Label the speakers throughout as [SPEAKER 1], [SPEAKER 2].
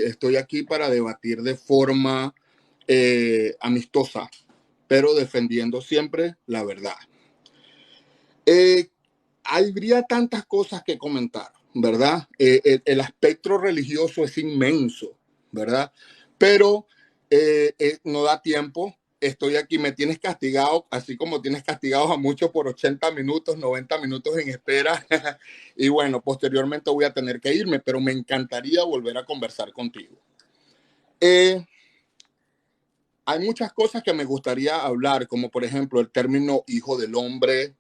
[SPEAKER 1] estoy aquí para debatir de forma amistosa, pero defendiendo siempre la verdad. Habría tantas cosas que comentar, ¿verdad? El aspecto religioso es inmenso, ¿verdad? Pero no da tiempo. Estoy aquí, me tienes castigado, así como tienes castigados a muchos por 80 minutos, 90 minutos en espera. Y bueno, posteriormente voy a tener que irme, pero me encantaría volver a conversar contigo. Hay muchas cosas que me gustaría hablar, como por ejemplo el término hijo del hombre,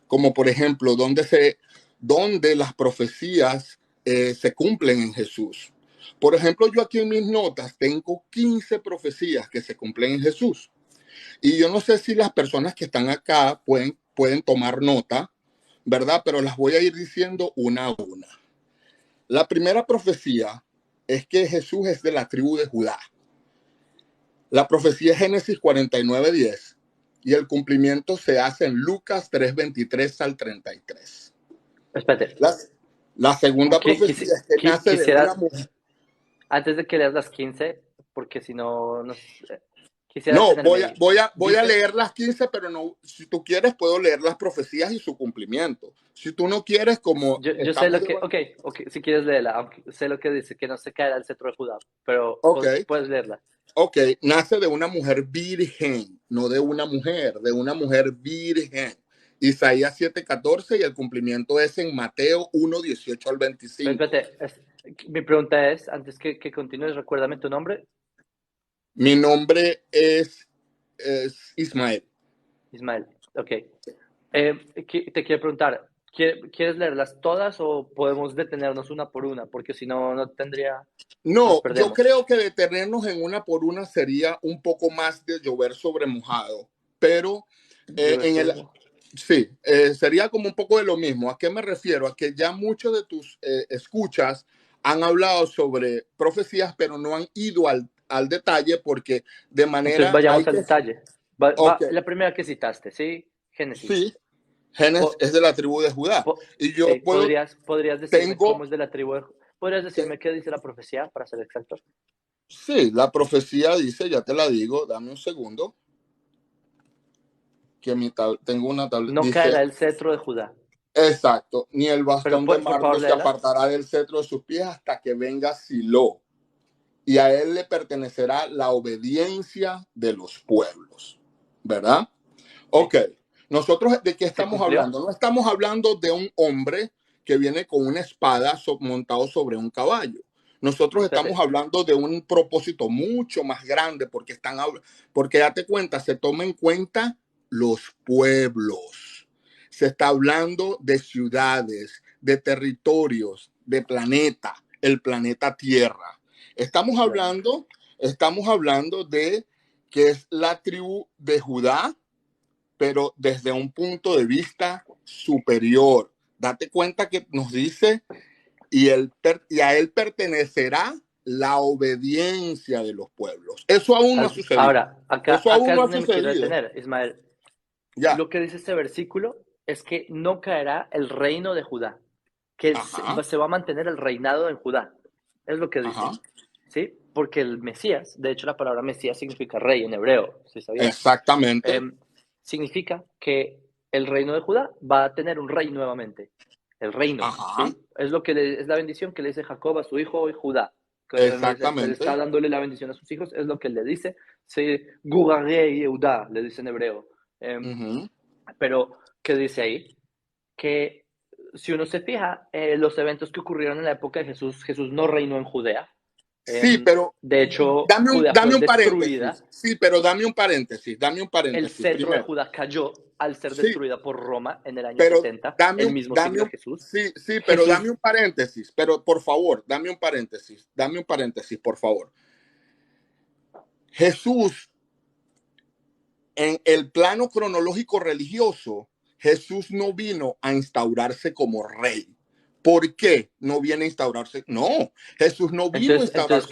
[SPEAKER 1] como por ejemplo donde las profecías se cumplen en Jesús. Por ejemplo, yo aquí en mis notas tengo 15 profecías que se cumplen en Jesús. Y yo no sé si las personas que están acá pueden tomar nota, ¿verdad? Pero las voy a ir diciendo una a una. La primera profecía es que Jesús es de la tribu de Judá. La profecía es Génesis 49:10 y el cumplimiento se hace en Lucas 3:23 al 33.
[SPEAKER 2] Espérate.
[SPEAKER 1] La segunda profecía es que nace de una mujer.
[SPEAKER 2] Antes de que leas las 15, porque si no, quisiera
[SPEAKER 1] No,
[SPEAKER 2] tenerme
[SPEAKER 1] voy a leer las 15, pero no, si tú quieres puedo leer las profecías y su cumplimiento. Si tú no quieres, como
[SPEAKER 2] Yo sé lo que, ok, si quieres leerla, aunque sé lo que dice, que no se caerá el cetro de Judá, pero
[SPEAKER 1] okay.
[SPEAKER 2] puedes leerla.
[SPEAKER 1] Ok, nace de una mujer virgen, no de una mujer virgen. Isaías 7:14 y el cumplimiento es en Mateo 1:18 al 25.
[SPEAKER 2] Espérate, mi pregunta es, antes que continúes, recuérdame tu nombre.
[SPEAKER 1] Mi nombre es Ismael.
[SPEAKER 2] Ismael, ok. Te quiero preguntar, ¿quieres leerlas todas o podemos detenernos una por una? Porque si no, nos
[SPEAKER 1] No, yo
[SPEAKER 2] perdemos.
[SPEAKER 1] creo que detenernos en una por una sería un poco más de llover sobre mojado, pero sí, sería como un poco de lo mismo. ¿A qué me refiero? A que ya muchos de tus escuchas han hablado sobre profecías, pero no han ido al detalle porque de
[SPEAKER 2] Entonces
[SPEAKER 1] manera
[SPEAKER 2] vayamos al detalle.
[SPEAKER 1] Okay.
[SPEAKER 2] La primera que citaste, ¿sí? Génesis.
[SPEAKER 1] Sí, Génesis
[SPEAKER 2] Po-
[SPEAKER 1] es de la tribu de Judá. Y yo
[SPEAKER 2] sí, ¿podrías decirme cómo
[SPEAKER 1] tengo,
[SPEAKER 2] es de la tribu? ¿Podrías decirme qué dice la profecía, para ser exacto?
[SPEAKER 1] sí, la profecía dice, ya te la digo, dame un segundo, que tengo una tabla,
[SPEAKER 2] No
[SPEAKER 1] dice,
[SPEAKER 2] caerá el cetro de Judá.
[SPEAKER 1] exacto, ni el
[SPEAKER 2] Pero
[SPEAKER 1] bastón de
[SPEAKER 2] por favor,
[SPEAKER 1] Marco se
[SPEAKER 2] léela.
[SPEAKER 1] apartará del cetro de sus pies hasta que venga Silo, y a él le pertenecerá la obediencia de los pueblos, ¿verdad?
[SPEAKER 2] Sí.
[SPEAKER 1] Ok, nosotros ¿de qué
[SPEAKER 2] ¿Se
[SPEAKER 1] estamos
[SPEAKER 2] cumplió?
[SPEAKER 1] hablando? No estamos hablando de un hombre que viene con una espada montado sobre un caballo. Nosotros estamos
[SPEAKER 2] Espérate.
[SPEAKER 1] hablando de un propósito mucho más grande porque date cuenta, se toma en cuenta los pueblos. Se está hablando de ciudades, de territorios, de planeta, el planeta Tierra. Estamos hablando de que es la tribu de Judá, pero desde un punto de vista superior. Date cuenta que nos dice, y a él pertenecerá la obediencia de los pueblos. Eso aún no ha sucedido.
[SPEAKER 2] Ahora,
[SPEAKER 1] Eso
[SPEAKER 2] acá
[SPEAKER 1] aún no
[SPEAKER 2] es
[SPEAKER 1] ha
[SPEAKER 2] donde me quiero
[SPEAKER 1] sucedido.
[SPEAKER 2] detener, Ismael.
[SPEAKER 1] Ya.
[SPEAKER 2] Lo que dice este versículo es que no caerá el reino de Judá, que
[SPEAKER 1] Ajá.
[SPEAKER 2] se va a mantener el reinado en Judá. Es lo que
[SPEAKER 1] Ajá.
[SPEAKER 2] dice. ¿Sí? Porque el Mesías, de hecho la palabra Mesías significa rey en hebreo, ¿sí sabías?
[SPEAKER 1] Exactamente.
[SPEAKER 2] Significa que el reino de Judá va a tener un rey nuevamente. El reino,
[SPEAKER 1] Ajá.
[SPEAKER 2] ¿sí? Es lo que es la bendición que le dice Jacob a su hijo Judá. Que él está
[SPEAKER 1] Exactamente.
[SPEAKER 2] dándole la bendición a sus hijos, es lo que él le dice. Sí, Guraré Yehuda, le dice en hebreo.
[SPEAKER 1] Uh-huh.
[SPEAKER 2] Pero, ¿qué dice ahí? Que si uno se fija, los eventos que ocurrieron en la época de Jesús, Jesús no reinó en Judea.
[SPEAKER 1] Sí, pero
[SPEAKER 2] De hecho, Judea fue
[SPEAKER 1] dame un
[SPEAKER 2] destruida.
[SPEAKER 1] paréntesis. Sí, pero dame un
[SPEAKER 2] El
[SPEAKER 1] paréntesis
[SPEAKER 2] cetro de
[SPEAKER 1] primero.
[SPEAKER 2] Judá cayó al ser
[SPEAKER 1] Sí,
[SPEAKER 2] destruida por Roma en el año
[SPEAKER 1] pero
[SPEAKER 2] 70, el mismo siglo de Jesús.
[SPEAKER 1] sí, pero dame
[SPEAKER 2] Jesús,
[SPEAKER 1] un paréntesis, pero por favor, dame un paréntesis, por favor. Jesús, en el plano cronológico religioso, Jesús no vino a instaurarse como rey. ¿Por qué no viene a instaurarse? No, Jesús no vino a
[SPEAKER 2] entonces
[SPEAKER 1] instaurarse.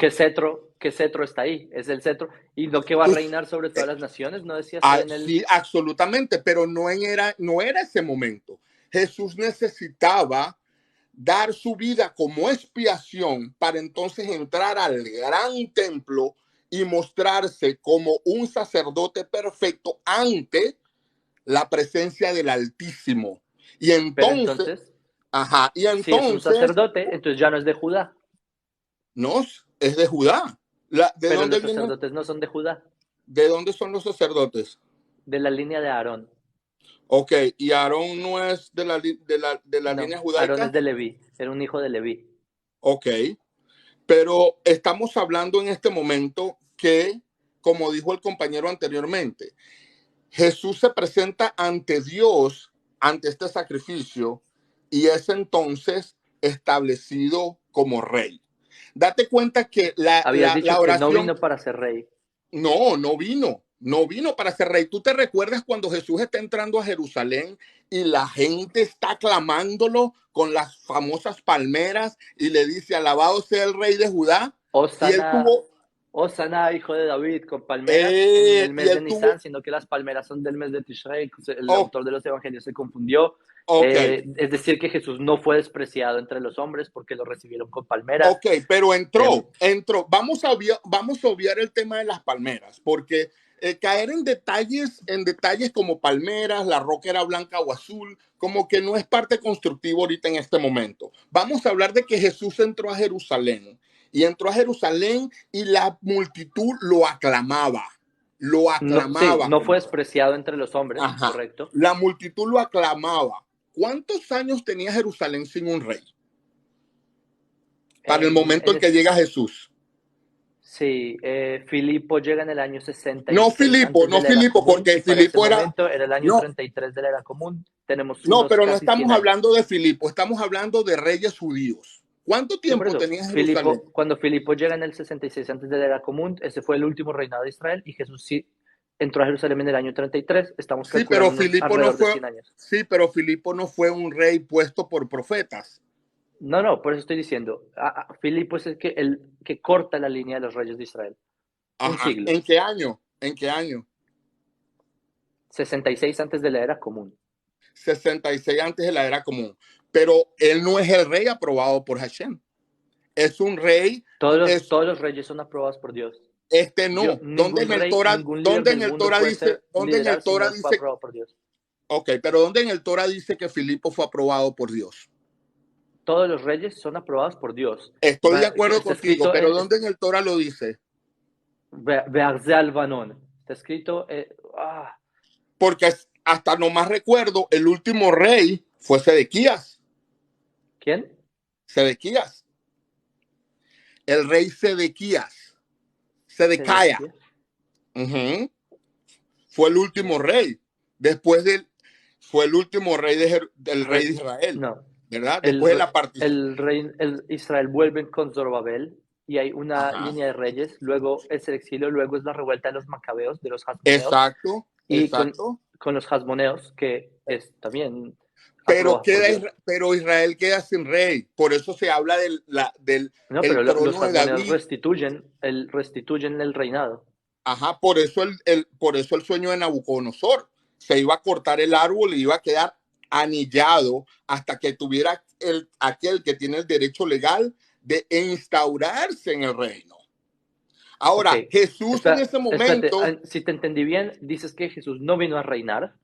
[SPEAKER 2] qué cetro está ahí? Es el cetro. ¿Y lo que va a
[SPEAKER 1] Pues,
[SPEAKER 2] reinar sobre todas las naciones? ¿No decías ahí en el...?
[SPEAKER 1] sí, absolutamente, pero no era ese momento. Jesús necesitaba dar su vida como expiación para entonces entrar al gran templo y mostrarse como un sacerdote perfecto ante la presencia del Altísimo. Y
[SPEAKER 2] Pero
[SPEAKER 1] entonces,
[SPEAKER 2] entonces,
[SPEAKER 1] ajá, y
[SPEAKER 2] si es un
[SPEAKER 1] entonces,
[SPEAKER 2] sacerdote, entonces ya no es de Judá.
[SPEAKER 1] no, es de Judá. ¿De
[SPEAKER 2] Pero
[SPEAKER 1] dónde
[SPEAKER 2] los
[SPEAKER 1] viene?
[SPEAKER 2] sacerdotes no son de Judá,
[SPEAKER 1] ¿De dónde son los sacerdotes?
[SPEAKER 2] de la línea de Aarón.
[SPEAKER 1] Ok, y Aarón no es de la línea
[SPEAKER 2] No, Aarón es
[SPEAKER 1] judaica.
[SPEAKER 2] de Leví, era un hijo de Leví.
[SPEAKER 1] Ok, pero estamos hablando en este momento que, como dijo el compañero anteriormente, Jesús se presenta ante Dios, ante este sacrificio, y es entonces establecido como rey. Date cuenta que la,
[SPEAKER 2] Habías
[SPEAKER 1] la,
[SPEAKER 2] dicho
[SPEAKER 1] la
[SPEAKER 2] que no
[SPEAKER 1] oración
[SPEAKER 2] vino para ser rey.
[SPEAKER 1] no vino para ser rey. ¿Tú te recuerdas cuando Jesús está entrando a Jerusalén y la gente está aclamándolo con las famosas palmeras y le dice, alabado sea el rey de Judá? Y él
[SPEAKER 2] Osana,
[SPEAKER 1] tuvo,
[SPEAKER 2] Osana, hijo de David, con palmeras en el
[SPEAKER 1] y
[SPEAKER 2] mes de
[SPEAKER 1] él tuvo,
[SPEAKER 2] Nisan, sino que las palmeras son del mes de Tishrei. El
[SPEAKER 1] oh,
[SPEAKER 2] autor de los evangelios se confundió.
[SPEAKER 1] ok,
[SPEAKER 2] Es decir, que Jesús no fue despreciado entre los hombres porque lo recibieron con palmeras.
[SPEAKER 1] ok, pero
[SPEAKER 2] Eh,
[SPEAKER 1] entró. Vamos a obviar el tema de las palmeras, porque caer en detalles como palmeras, la roca era blanca o azul, como que no es parte constructiva ahorita en este momento. Vamos a hablar de que Jesús entró a Jerusalén y la multitud lo aclamaba, lo
[SPEAKER 2] no, sí,
[SPEAKER 1] aclamaba,
[SPEAKER 2] no fue
[SPEAKER 1] hermano.
[SPEAKER 2] despreciado entre los hombres,
[SPEAKER 1] Ajá,
[SPEAKER 2] correcto.
[SPEAKER 1] la multitud lo aclamaba. ¿Cuántos años tenía Jerusalén sin un rey? Para el momento
[SPEAKER 2] En
[SPEAKER 1] en que llega Jesús.
[SPEAKER 2] sí, Filipo llega en el año
[SPEAKER 1] No
[SPEAKER 2] 66
[SPEAKER 1] Filipo,
[SPEAKER 2] antes de
[SPEAKER 1] no
[SPEAKER 2] la era
[SPEAKER 1] Filipo,
[SPEAKER 2] común
[SPEAKER 1] porque
[SPEAKER 2] y para ese
[SPEAKER 1] Filipo era,
[SPEAKER 2] momento era el año
[SPEAKER 1] no,
[SPEAKER 2] 33 de la era común. Tenemos
[SPEAKER 1] no,
[SPEAKER 2] unos
[SPEAKER 1] pero no
[SPEAKER 2] casi 100
[SPEAKER 1] estamos
[SPEAKER 2] años.
[SPEAKER 1] hablando de Filipo, estamos hablando de reyes judíos. ¿Cuánto
[SPEAKER 2] Sí, por
[SPEAKER 1] tiempo
[SPEAKER 2] eso,
[SPEAKER 1] tenía Jerusalén?
[SPEAKER 2] Cuando Filipo llega en el 66 antes de la era común, ese fue el último reinado de Israel y Jesús sí entró a Jerusalén en el año 33. Estamos
[SPEAKER 1] Sí, pero
[SPEAKER 2] calculando unos
[SPEAKER 1] Filipo no
[SPEAKER 2] alrededor de
[SPEAKER 1] fue,
[SPEAKER 2] 100 años.
[SPEAKER 1] sí, pero Filipo no fue un rey puesto por profetas.
[SPEAKER 2] No, no, por eso estoy diciendo, Filipo es el que corta la línea de los reyes de Israel. Un
[SPEAKER 1] Ajá.
[SPEAKER 2] siglo,
[SPEAKER 1] ¿En qué año? ¿En qué año?
[SPEAKER 2] 66 antes de la era común.
[SPEAKER 1] 66 antes de la era común. Pero él no es el rey aprobado por Hashem. Es un rey,
[SPEAKER 2] Todos los reyes son aprobados por Dios.
[SPEAKER 1] no. ¿Dónde
[SPEAKER 2] Ningún
[SPEAKER 1] en el
[SPEAKER 2] rey,
[SPEAKER 1] Torah,
[SPEAKER 2] ningún líder
[SPEAKER 1] dónde en
[SPEAKER 2] del
[SPEAKER 1] el
[SPEAKER 2] mundo
[SPEAKER 1] Torah
[SPEAKER 2] puede
[SPEAKER 1] dice,
[SPEAKER 2] ser liderar si no fue aprobado por Dios.
[SPEAKER 1] ok, pero dónde en el Torah dice que Filipo fue aprobado por Dios?
[SPEAKER 2] Todos los reyes son aprobados por Dios.
[SPEAKER 1] Estoy de acuerdo
[SPEAKER 2] Está
[SPEAKER 1] contigo,
[SPEAKER 2] escrito
[SPEAKER 1] pero
[SPEAKER 2] en
[SPEAKER 1] ¿dónde en el Torah lo dice?
[SPEAKER 2] Be'arze Albanón. Está escrito.
[SPEAKER 1] Porque hasta nomás recuerdo, el último rey fue Sedequías.
[SPEAKER 2] ¿Quién?
[SPEAKER 1] Sedequías. El rey Sedequías. Sedecaya.
[SPEAKER 2] Sedequías.
[SPEAKER 1] Uh-huh. Fue el último rey. Después del. Fue el último rey del rey de Israel.
[SPEAKER 2] No.
[SPEAKER 1] ¿Verdad? Después de la partición.
[SPEAKER 2] Israel vuelve con Zorobabel y hay una
[SPEAKER 1] Ajá.
[SPEAKER 2] línea de reyes. Luego es el exilio, luego es la revuelta de los macabeos, de los hasmoneos.
[SPEAKER 1] Exacto.
[SPEAKER 2] Y
[SPEAKER 1] Exacto.
[SPEAKER 2] con los hasmoneos, que es también
[SPEAKER 1] Pero,
[SPEAKER 2] aprobados por Dios.
[SPEAKER 1] pero Israel queda sin rey. Por eso se habla del
[SPEAKER 2] No,
[SPEAKER 1] el
[SPEAKER 2] pero los
[SPEAKER 1] trono de
[SPEAKER 2] hasmoneos
[SPEAKER 1] David.
[SPEAKER 2] restituyen el reinado.
[SPEAKER 1] Ajá, por eso el sueño de Nabucodonosor. Se iba a cortar el árbol y iba a quedar anillado hasta que tuviera aquel que tiene el derecho legal de instaurarse en el reino.
[SPEAKER 2] Ok,
[SPEAKER 1] Ahora, Jesús en ese
[SPEAKER 2] espérate,
[SPEAKER 1] momento,
[SPEAKER 2] si te entendí bien, dices que Jesús no vino a reinar,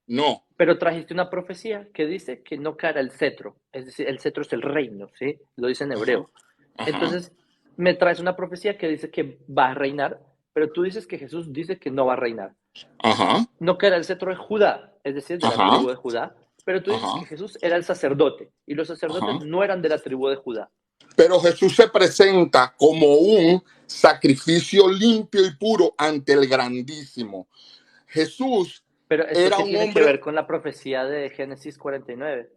[SPEAKER 1] no.
[SPEAKER 2] pero trajiste una profecía que dice que no caerá el cetro, es decir, el cetro es el reino, ¿sí? Lo dice en
[SPEAKER 1] Ajá,
[SPEAKER 2] hebreo.
[SPEAKER 1] ajá,
[SPEAKER 2] Entonces, me traes una profecía que dice que va a reinar, pero tú dices que Jesús dice que no va a reinar.
[SPEAKER 1] ajá,
[SPEAKER 2] No caerá el cetro de Judá, es decir, de la
[SPEAKER 1] ajá,
[SPEAKER 2] tribu de Judá, pero tú dices que
[SPEAKER 1] ajá,
[SPEAKER 2] Jesús era el sacerdote y los sacerdotes
[SPEAKER 1] ajá.
[SPEAKER 2] no eran de la tribu de Judá.
[SPEAKER 1] Pero Jesús se presenta como un sacrificio limpio y puro ante el grandísimo. Jesús
[SPEAKER 2] Pero esto
[SPEAKER 1] era
[SPEAKER 2] qué
[SPEAKER 1] un
[SPEAKER 2] tiene que
[SPEAKER 1] hombre.
[SPEAKER 2] ver con la profecía de Génesis 49.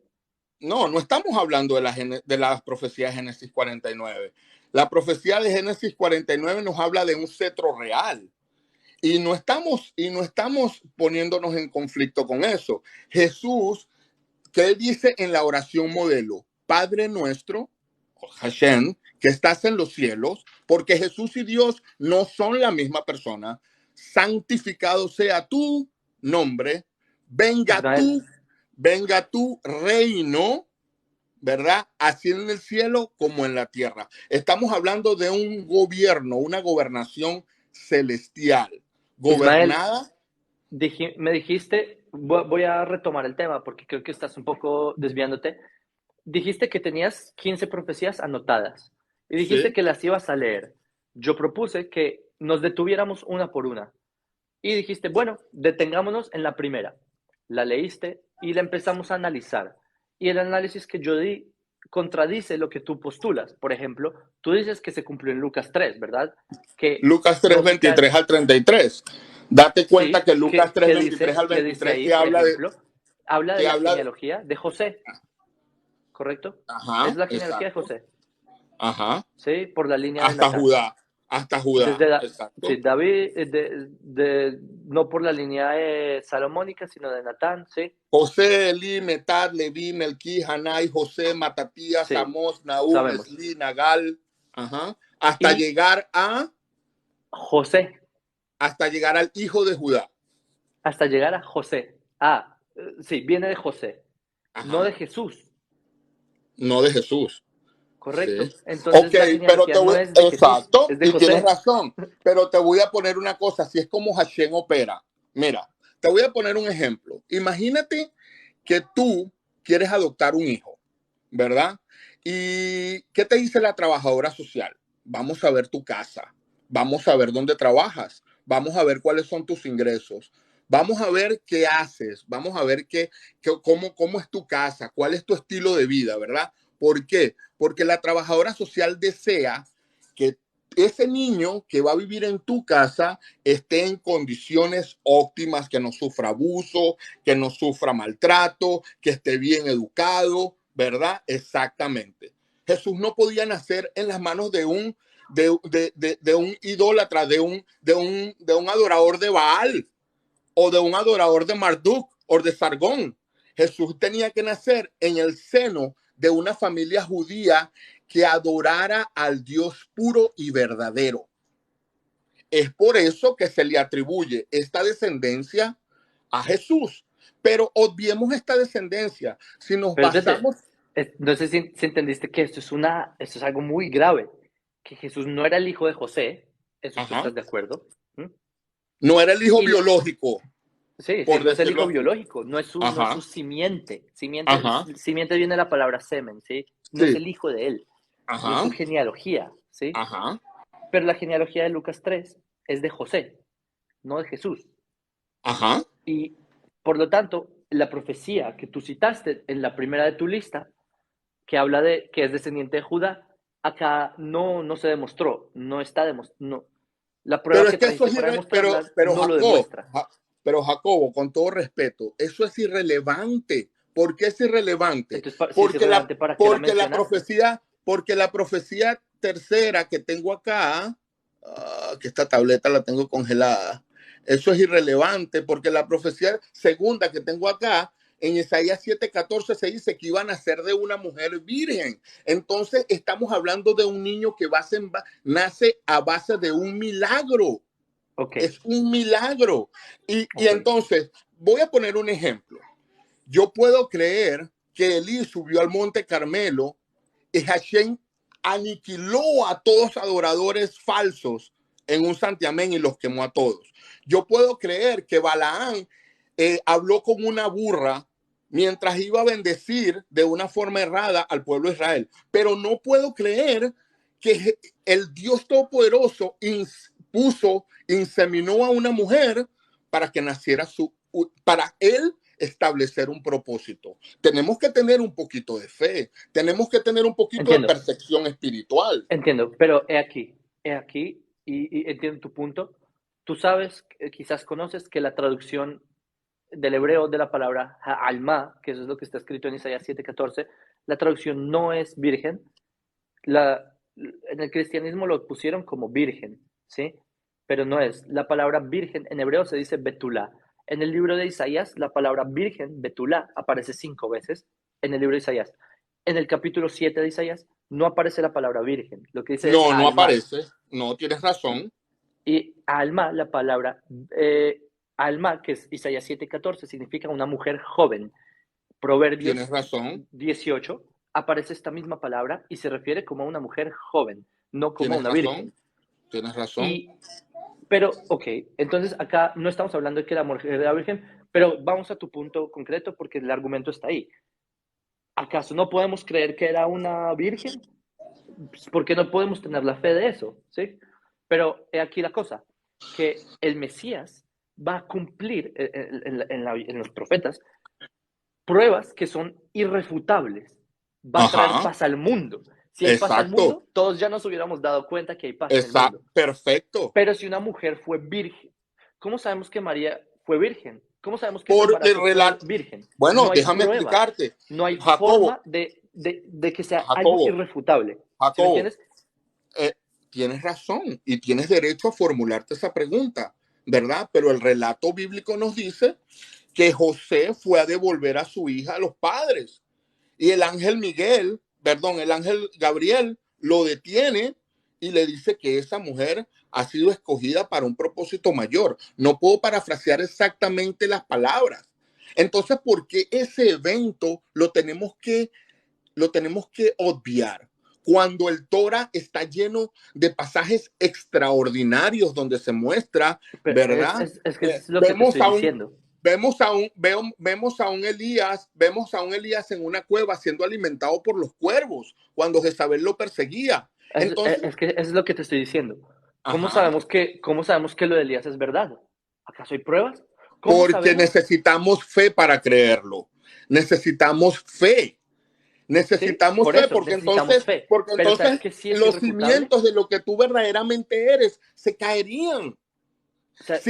[SPEAKER 1] No estamos hablando de la profecía de Génesis 49. La profecía de Génesis 49 nos habla de un cetro real. Y no estamos poniéndonos en conflicto con eso. Jesús, que él dice en la oración modelo, Padre nuestro, Hashem, que estás en los cielos, porque Jesús y Dios no son la misma persona. Santificado sea tu nombre, venga
[SPEAKER 2] Israel,
[SPEAKER 1] tu, venga tu reino. ¿verdad? Así en el cielo como en la tierra. Estamos hablando de un gobierno, una gobernación celestial,
[SPEAKER 2] Ismael,
[SPEAKER 1] gobernada.
[SPEAKER 2] me dijiste, voy a retomar el tema porque creo que estás un poco desviándote. Dijiste que tenías 15 profecías anotadas y dijiste
[SPEAKER 1] Sí.
[SPEAKER 2] que las ibas a leer. Yo propuse que nos detuviéramos una por una y dijiste, bueno, detengámonos en la primera. La leíste y la empezamos a analizar. Y el análisis que yo di contradice lo que tú postulas. Por ejemplo, tú dices que se cumplió en Lucas 3, ¿verdad? Que
[SPEAKER 1] Lucas 3,
[SPEAKER 2] no, que
[SPEAKER 1] 23 al 33. Date cuenta que
[SPEAKER 2] sí,
[SPEAKER 1] Lucas 3, 23 al
[SPEAKER 2] que dice
[SPEAKER 1] 23
[SPEAKER 2] ahí, por ejemplo, habla de
[SPEAKER 1] que
[SPEAKER 2] la
[SPEAKER 1] habla de,
[SPEAKER 2] genealogía de José, ¿correcto? Es
[SPEAKER 1] ajá,
[SPEAKER 2] la genealogía de
[SPEAKER 1] exacto,
[SPEAKER 2] José,
[SPEAKER 1] ajá,
[SPEAKER 2] ¿sí? Por la línea de
[SPEAKER 1] hasta
[SPEAKER 2] Natán.
[SPEAKER 1] Judá, hasta Judá,
[SPEAKER 2] Desde sí,
[SPEAKER 1] exacto.
[SPEAKER 2] David, no por la línea salomónica, sino de Natán, ¿sí?
[SPEAKER 1] José, Elí, Metat, Leví, Melquí, Hanai, José, Matatías,
[SPEAKER 2] Sí,
[SPEAKER 1] Amós, Nahum,
[SPEAKER 2] sabemos.
[SPEAKER 1] Esli, Nagal, ajá, hasta
[SPEAKER 2] Y
[SPEAKER 1] llegar a,
[SPEAKER 2] José,
[SPEAKER 1] hasta llegar al hijo de Judá,
[SPEAKER 2] hasta llegar a José. Ah, sí, viene de José, no
[SPEAKER 1] ajá,
[SPEAKER 2] de Jesús,
[SPEAKER 1] no de Jesús. Sí.
[SPEAKER 2] ¿correcto?
[SPEAKER 1] Ok,
[SPEAKER 2] Entonces la
[SPEAKER 1] pero
[SPEAKER 2] genealogía no es de Jesús,
[SPEAKER 1] exacto,
[SPEAKER 2] es de
[SPEAKER 1] y tienes
[SPEAKER 2] José.
[SPEAKER 1] razón, pero te voy a poner una cosa, si es como Hashem opera. Mira, te voy a poner un ejemplo. Imagínate que tú quieres adoptar un hijo, ¿verdad? ¿Y qué te dice la trabajadora social? Vamos a ver tu casa, vamos a ver dónde trabajas, vamos a ver cuáles son tus ingresos, vamos a ver qué haces, vamos a ver cómo es tu casa, cuál es tu estilo de vida, ¿verdad? ¿Por qué? Porque la trabajadora social desea que ese niño que va a vivir en tu casa esté en condiciones óptimas, que no sufra abuso, que no sufra maltrato, que esté bien educado, ¿verdad? Exactamente. Jesús no podía nacer en las manos de un idólatra, de un adorador de Baal o de un adorador de Marduk o de Sargón. Jesús tenía que nacer en el seno de una familia judía que adorara al Dios puro y verdadero. Es por eso que se le atribuye esta descendencia a Jesús. Pero obviemos esta descendencia. Si nos
[SPEAKER 2] Pero espérate,
[SPEAKER 1] basamos...
[SPEAKER 2] no sé si entendiste que esto es algo muy grave, que Jesús no era el hijo de José, eso tú
[SPEAKER 1] Ajá,
[SPEAKER 2] estás de acuerdo. ¿Mm?
[SPEAKER 1] no era el hijo
[SPEAKER 2] Y
[SPEAKER 1] biológico,
[SPEAKER 2] sí, sí,
[SPEAKER 1] por
[SPEAKER 2] no es el
[SPEAKER 1] decirlo
[SPEAKER 2] hijo
[SPEAKER 1] así.
[SPEAKER 2] biológico, no es su
[SPEAKER 1] Ajá,
[SPEAKER 2] simiente.
[SPEAKER 1] ajá,
[SPEAKER 2] Simiente viene la palabra semen, ¿sí? No es
[SPEAKER 1] sí,
[SPEAKER 2] el hijo de él, no es
[SPEAKER 1] ajá,
[SPEAKER 2] su genealogía, ¿sí?
[SPEAKER 1] ajá,
[SPEAKER 2] Pero la genealogía de Lucas 3 es de José, no de Jesús.
[SPEAKER 1] ajá.
[SPEAKER 2] Y por lo tanto, la profecía que tú citaste en la primera de tu lista, que habla de que es descendiente de Judá, acá no se demostró, no está demostrado, no. La prueba
[SPEAKER 1] Pero es
[SPEAKER 2] que
[SPEAKER 1] que eso
[SPEAKER 2] trajiste
[SPEAKER 1] es
[SPEAKER 2] para demostrarla
[SPEAKER 1] pero
[SPEAKER 2] no lo
[SPEAKER 1] Jacob,
[SPEAKER 2] demuestra.
[SPEAKER 1] pero Jacobo, con todo respeto, eso es irrelevante. ¿Por qué es irrelevante?
[SPEAKER 2] Entonces, si es irrelevante, ¿para qué la mencionaste?
[SPEAKER 1] Porque la profecía tercera que tengo acá, que esta tableta la tengo congelada, eso es irrelevante porque la profecía segunda que tengo acá, en Isaías 7:14 se dice que iban a ser de una mujer virgen. Entonces estamos hablando de un niño que nace a base de un milagro.
[SPEAKER 2] Ok,
[SPEAKER 1] Es un milagro. Y
[SPEAKER 2] ok.
[SPEAKER 1] entonces, voy a poner un ejemplo. Yo puedo creer que Elí subió al monte Carmelo y Hashem aniquiló a todos adoradores falsos en un santiamén y los quemó a todos. Yo puedo creer que Balaán habló con una burra mientras iba a bendecir de una forma errada al pueblo de Israel. Pero no puedo creer que el Dios Todopoderoso inseminó a una mujer para que naciera para él establecer un propósito. Tenemos que tener un poquito de fe, tenemos que tener un poquito de
[SPEAKER 2] Entiendo,
[SPEAKER 1] percepción espiritual.
[SPEAKER 2] entiendo, pero he aquí, y entiendo tu punto. Tú sabes, quizás conoces que la traducción del hebreo de la palabra alma, que eso es lo que está escrito en Isaías 7:14, la traducción no es virgen. En el cristianismo lo pusieron como virgen, ¿sí? Pero no es. La palabra virgen en hebreo se dice betulá. En el libro de Isaías, la palabra virgen, betulá, aparece 5 veces en el libro de Isaías. En el capítulo 7 de Isaías no aparece la palabra virgen. Lo que dice es
[SPEAKER 1] No, no
[SPEAKER 2] alma.
[SPEAKER 1] aparece. No, tienes razón.
[SPEAKER 2] Y alma, la palabra alma, que es Isaías 7:14, significa una mujer joven.
[SPEAKER 1] Tienes
[SPEAKER 2] Proverbios
[SPEAKER 1] razón.
[SPEAKER 2] 18 aparece esta misma palabra y se refiere como a una mujer joven, no como a
[SPEAKER 1] Tienes
[SPEAKER 2] una
[SPEAKER 1] razón,
[SPEAKER 2] virgen.
[SPEAKER 1] tienes razón.
[SPEAKER 2] Y, pero, ok, entonces acá no estamos hablando de que la mujer era virgen, pero vamos a tu punto concreto porque el argumento está ahí. ¿Acaso no podemos creer que era una virgen? Pues, porque no podemos tener la fe de eso, ¿sí? Pero he aquí la cosa, que el Mesías va a cumplir en los profetas pruebas que son irrefutables. Va a traer
[SPEAKER 1] Ajá,
[SPEAKER 2] paz al mundo. Si hay paz al
[SPEAKER 1] exacto.
[SPEAKER 2] mundo, todos ya nos hubiéramos dado cuenta que hay paz en el mundo.
[SPEAKER 1] Perfecto.
[SPEAKER 2] Pero si una mujer fue virgen, ¿cómo sabemos que María fue virgen? ¿Cómo sabemos que su
[SPEAKER 1] Por el
[SPEAKER 2] embarazo fue
[SPEAKER 1] relato.
[SPEAKER 2] virgen?
[SPEAKER 1] Bueno,
[SPEAKER 2] No hay
[SPEAKER 1] déjame
[SPEAKER 2] prueba,
[SPEAKER 1] explicarte.
[SPEAKER 2] no hay
[SPEAKER 1] Jacobo,
[SPEAKER 2] forma de que sea algo
[SPEAKER 1] Jacobo,
[SPEAKER 2] irrefutable. ¿Sí me
[SPEAKER 1] Jacobo,
[SPEAKER 2] entiendes?
[SPEAKER 1] eh, tienes razón y tienes derecho a formularte esa pregunta, ¿verdad? Pero el relato bíblico nos dice que José fue a devolver a su hija a los padres y el ángel Miguel, perdón, el ángel Gabriel lo detiene y le dice que esa mujer ha sido escogida para un propósito mayor. No puedo parafrasear exactamente las palabras. Entonces, ¿por qué ese evento lo tenemos que obviar? Cuando el Torah está lleno de pasajes extraordinarios donde se muestra,
[SPEAKER 2] Pero
[SPEAKER 1] ¿verdad?
[SPEAKER 2] es que es lo que te
[SPEAKER 1] Vemos
[SPEAKER 2] estoy
[SPEAKER 1] a un,
[SPEAKER 2] diciendo.
[SPEAKER 1] vemos a un Elías en una cueva siendo alimentado por los cuervos cuando Jezabel lo perseguía. Entonces,
[SPEAKER 2] Es que es lo que te estoy diciendo.
[SPEAKER 1] ajá,
[SPEAKER 2] Cómo sabemos que lo de Elías es verdad? ¿Acaso hay pruebas? ¿Cómo
[SPEAKER 1] porque
[SPEAKER 2] sabemos?
[SPEAKER 1] necesitamos fe para creerlo. Necesitamos fe.
[SPEAKER 2] Sí,
[SPEAKER 1] Necesitamos
[SPEAKER 2] por
[SPEAKER 1] fe
[SPEAKER 2] eso necesitamos fe.
[SPEAKER 1] porque
[SPEAKER 2] Pero ¿sabes
[SPEAKER 1] entonces
[SPEAKER 2] que sí es
[SPEAKER 1] los
[SPEAKER 2] irrefutable?
[SPEAKER 1] cimientos de lo que tú verdaderamente eres se caerían.
[SPEAKER 2] O sea,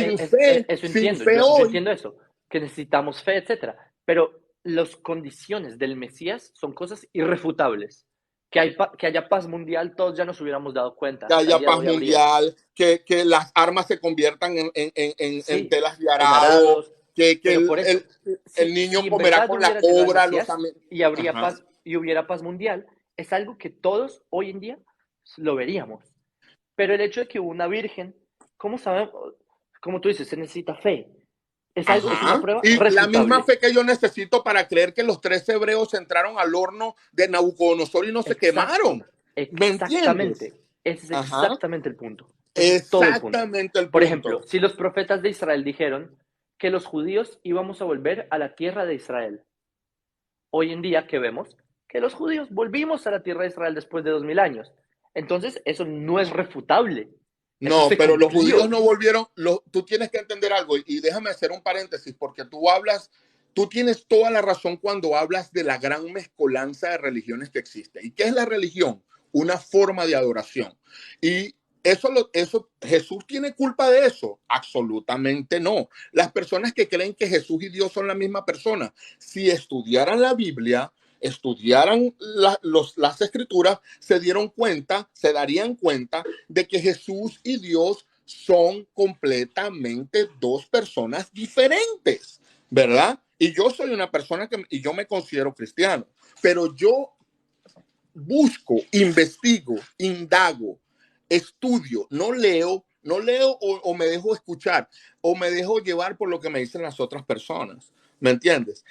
[SPEAKER 2] eso
[SPEAKER 1] Sin
[SPEAKER 2] entiendo,
[SPEAKER 1] fe
[SPEAKER 2] yo
[SPEAKER 1] hoy,
[SPEAKER 2] entiendo eso, que necesitamos fe, etcétera. Pero las condiciones del Mesías son cosas irrefutables. Que haya paz mundial, todos ya nos hubiéramos dado cuenta.
[SPEAKER 1] que
[SPEAKER 2] Hasta el
[SPEAKER 1] haya
[SPEAKER 2] día de
[SPEAKER 1] paz
[SPEAKER 2] hoy habría.
[SPEAKER 1] mundial, que las armas se conviertan en
[SPEAKER 2] Sí,
[SPEAKER 1] telas de
[SPEAKER 2] en
[SPEAKER 1] arado,
[SPEAKER 2] arados,
[SPEAKER 1] que
[SPEAKER 2] pero por eso,
[SPEAKER 1] el niño
[SPEAKER 2] si en
[SPEAKER 1] comerá
[SPEAKER 2] verdad
[SPEAKER 1] con la
[SPEAKER 2] hubiera llegado el
[SPEAKER 1] cobra,
[SPEAKER 2] Mesías y habría
[SPEAKER 1] Ajá.
[SPEAKER 2] paz y hubiera paz mundial, es algo que todos hoy en día lo veríamos. Pero el hecho de que hubo una virgen, ¿cómo sabemos? Como tú dices, se necesita fe. Es una
[SPEAKER 1] Ajá.
[SPEAKER 2] prueba
[SPEAKER 1] Y la misma
[SPEAKER 2] refutable.
[SPEAKER 1] fe que yo necesito para creer que los 3 hebreos entraron al horno de Nabucodonosor y no se quemaron.
[SPEAKER 2] Exacto,
[SPEAKER 1] ¿Me entiendes?
[SPEAKER 2] exactamente. Ese es
[SPEAKER 1] Ajá.
[SPEAKER 2] exactamente el punto. Ese es todo el punto.
[SPEAKER 1] Exactamente el
[SPEAKER 2] Por ejemplo,
[SPEAKER 1] punto.
[SPEAKER 2] si los profetas de Israel dijeron que los judíos íbamos a volver a la tierra de Israel, hoy en día, ¿qué vemos? Que los judíos volvimos a la tierra de Israel después de 2000 años. Entonces, eso no es refutable. Eso
[SPEAKER 1] No,
[SPEAKER 2] se
[SPEAKER 1] pero los judíos
[SPEAKER 2] cumplió.
[SPEAKER 1] no volvieron. Tú tienes que entender algo y déjame hacer un paréntesis porque tú tienes toda la razón cuando hablas de la gran mezcolanza de religiones que existe. ¿Y qué es la religión? Una forma de adoración. Y ¿Jesús tiene culpa de eso? Absolutamente no. Las personas que creen que Jesús y Dios son la misma persona, si estudiaran la Biblia, estudiaran las escrituras, se darían cuenta de que Jesús y Dios son completamente dos personas diferentes, ¿verdad? Y yo soy una persona y yo me considero cristiano, pero yo busco, investigo, indago, estudio, no leo o me dejo escuchar o me dejo llevar por lo que me dicen las otras personas. ¿Me entiendes?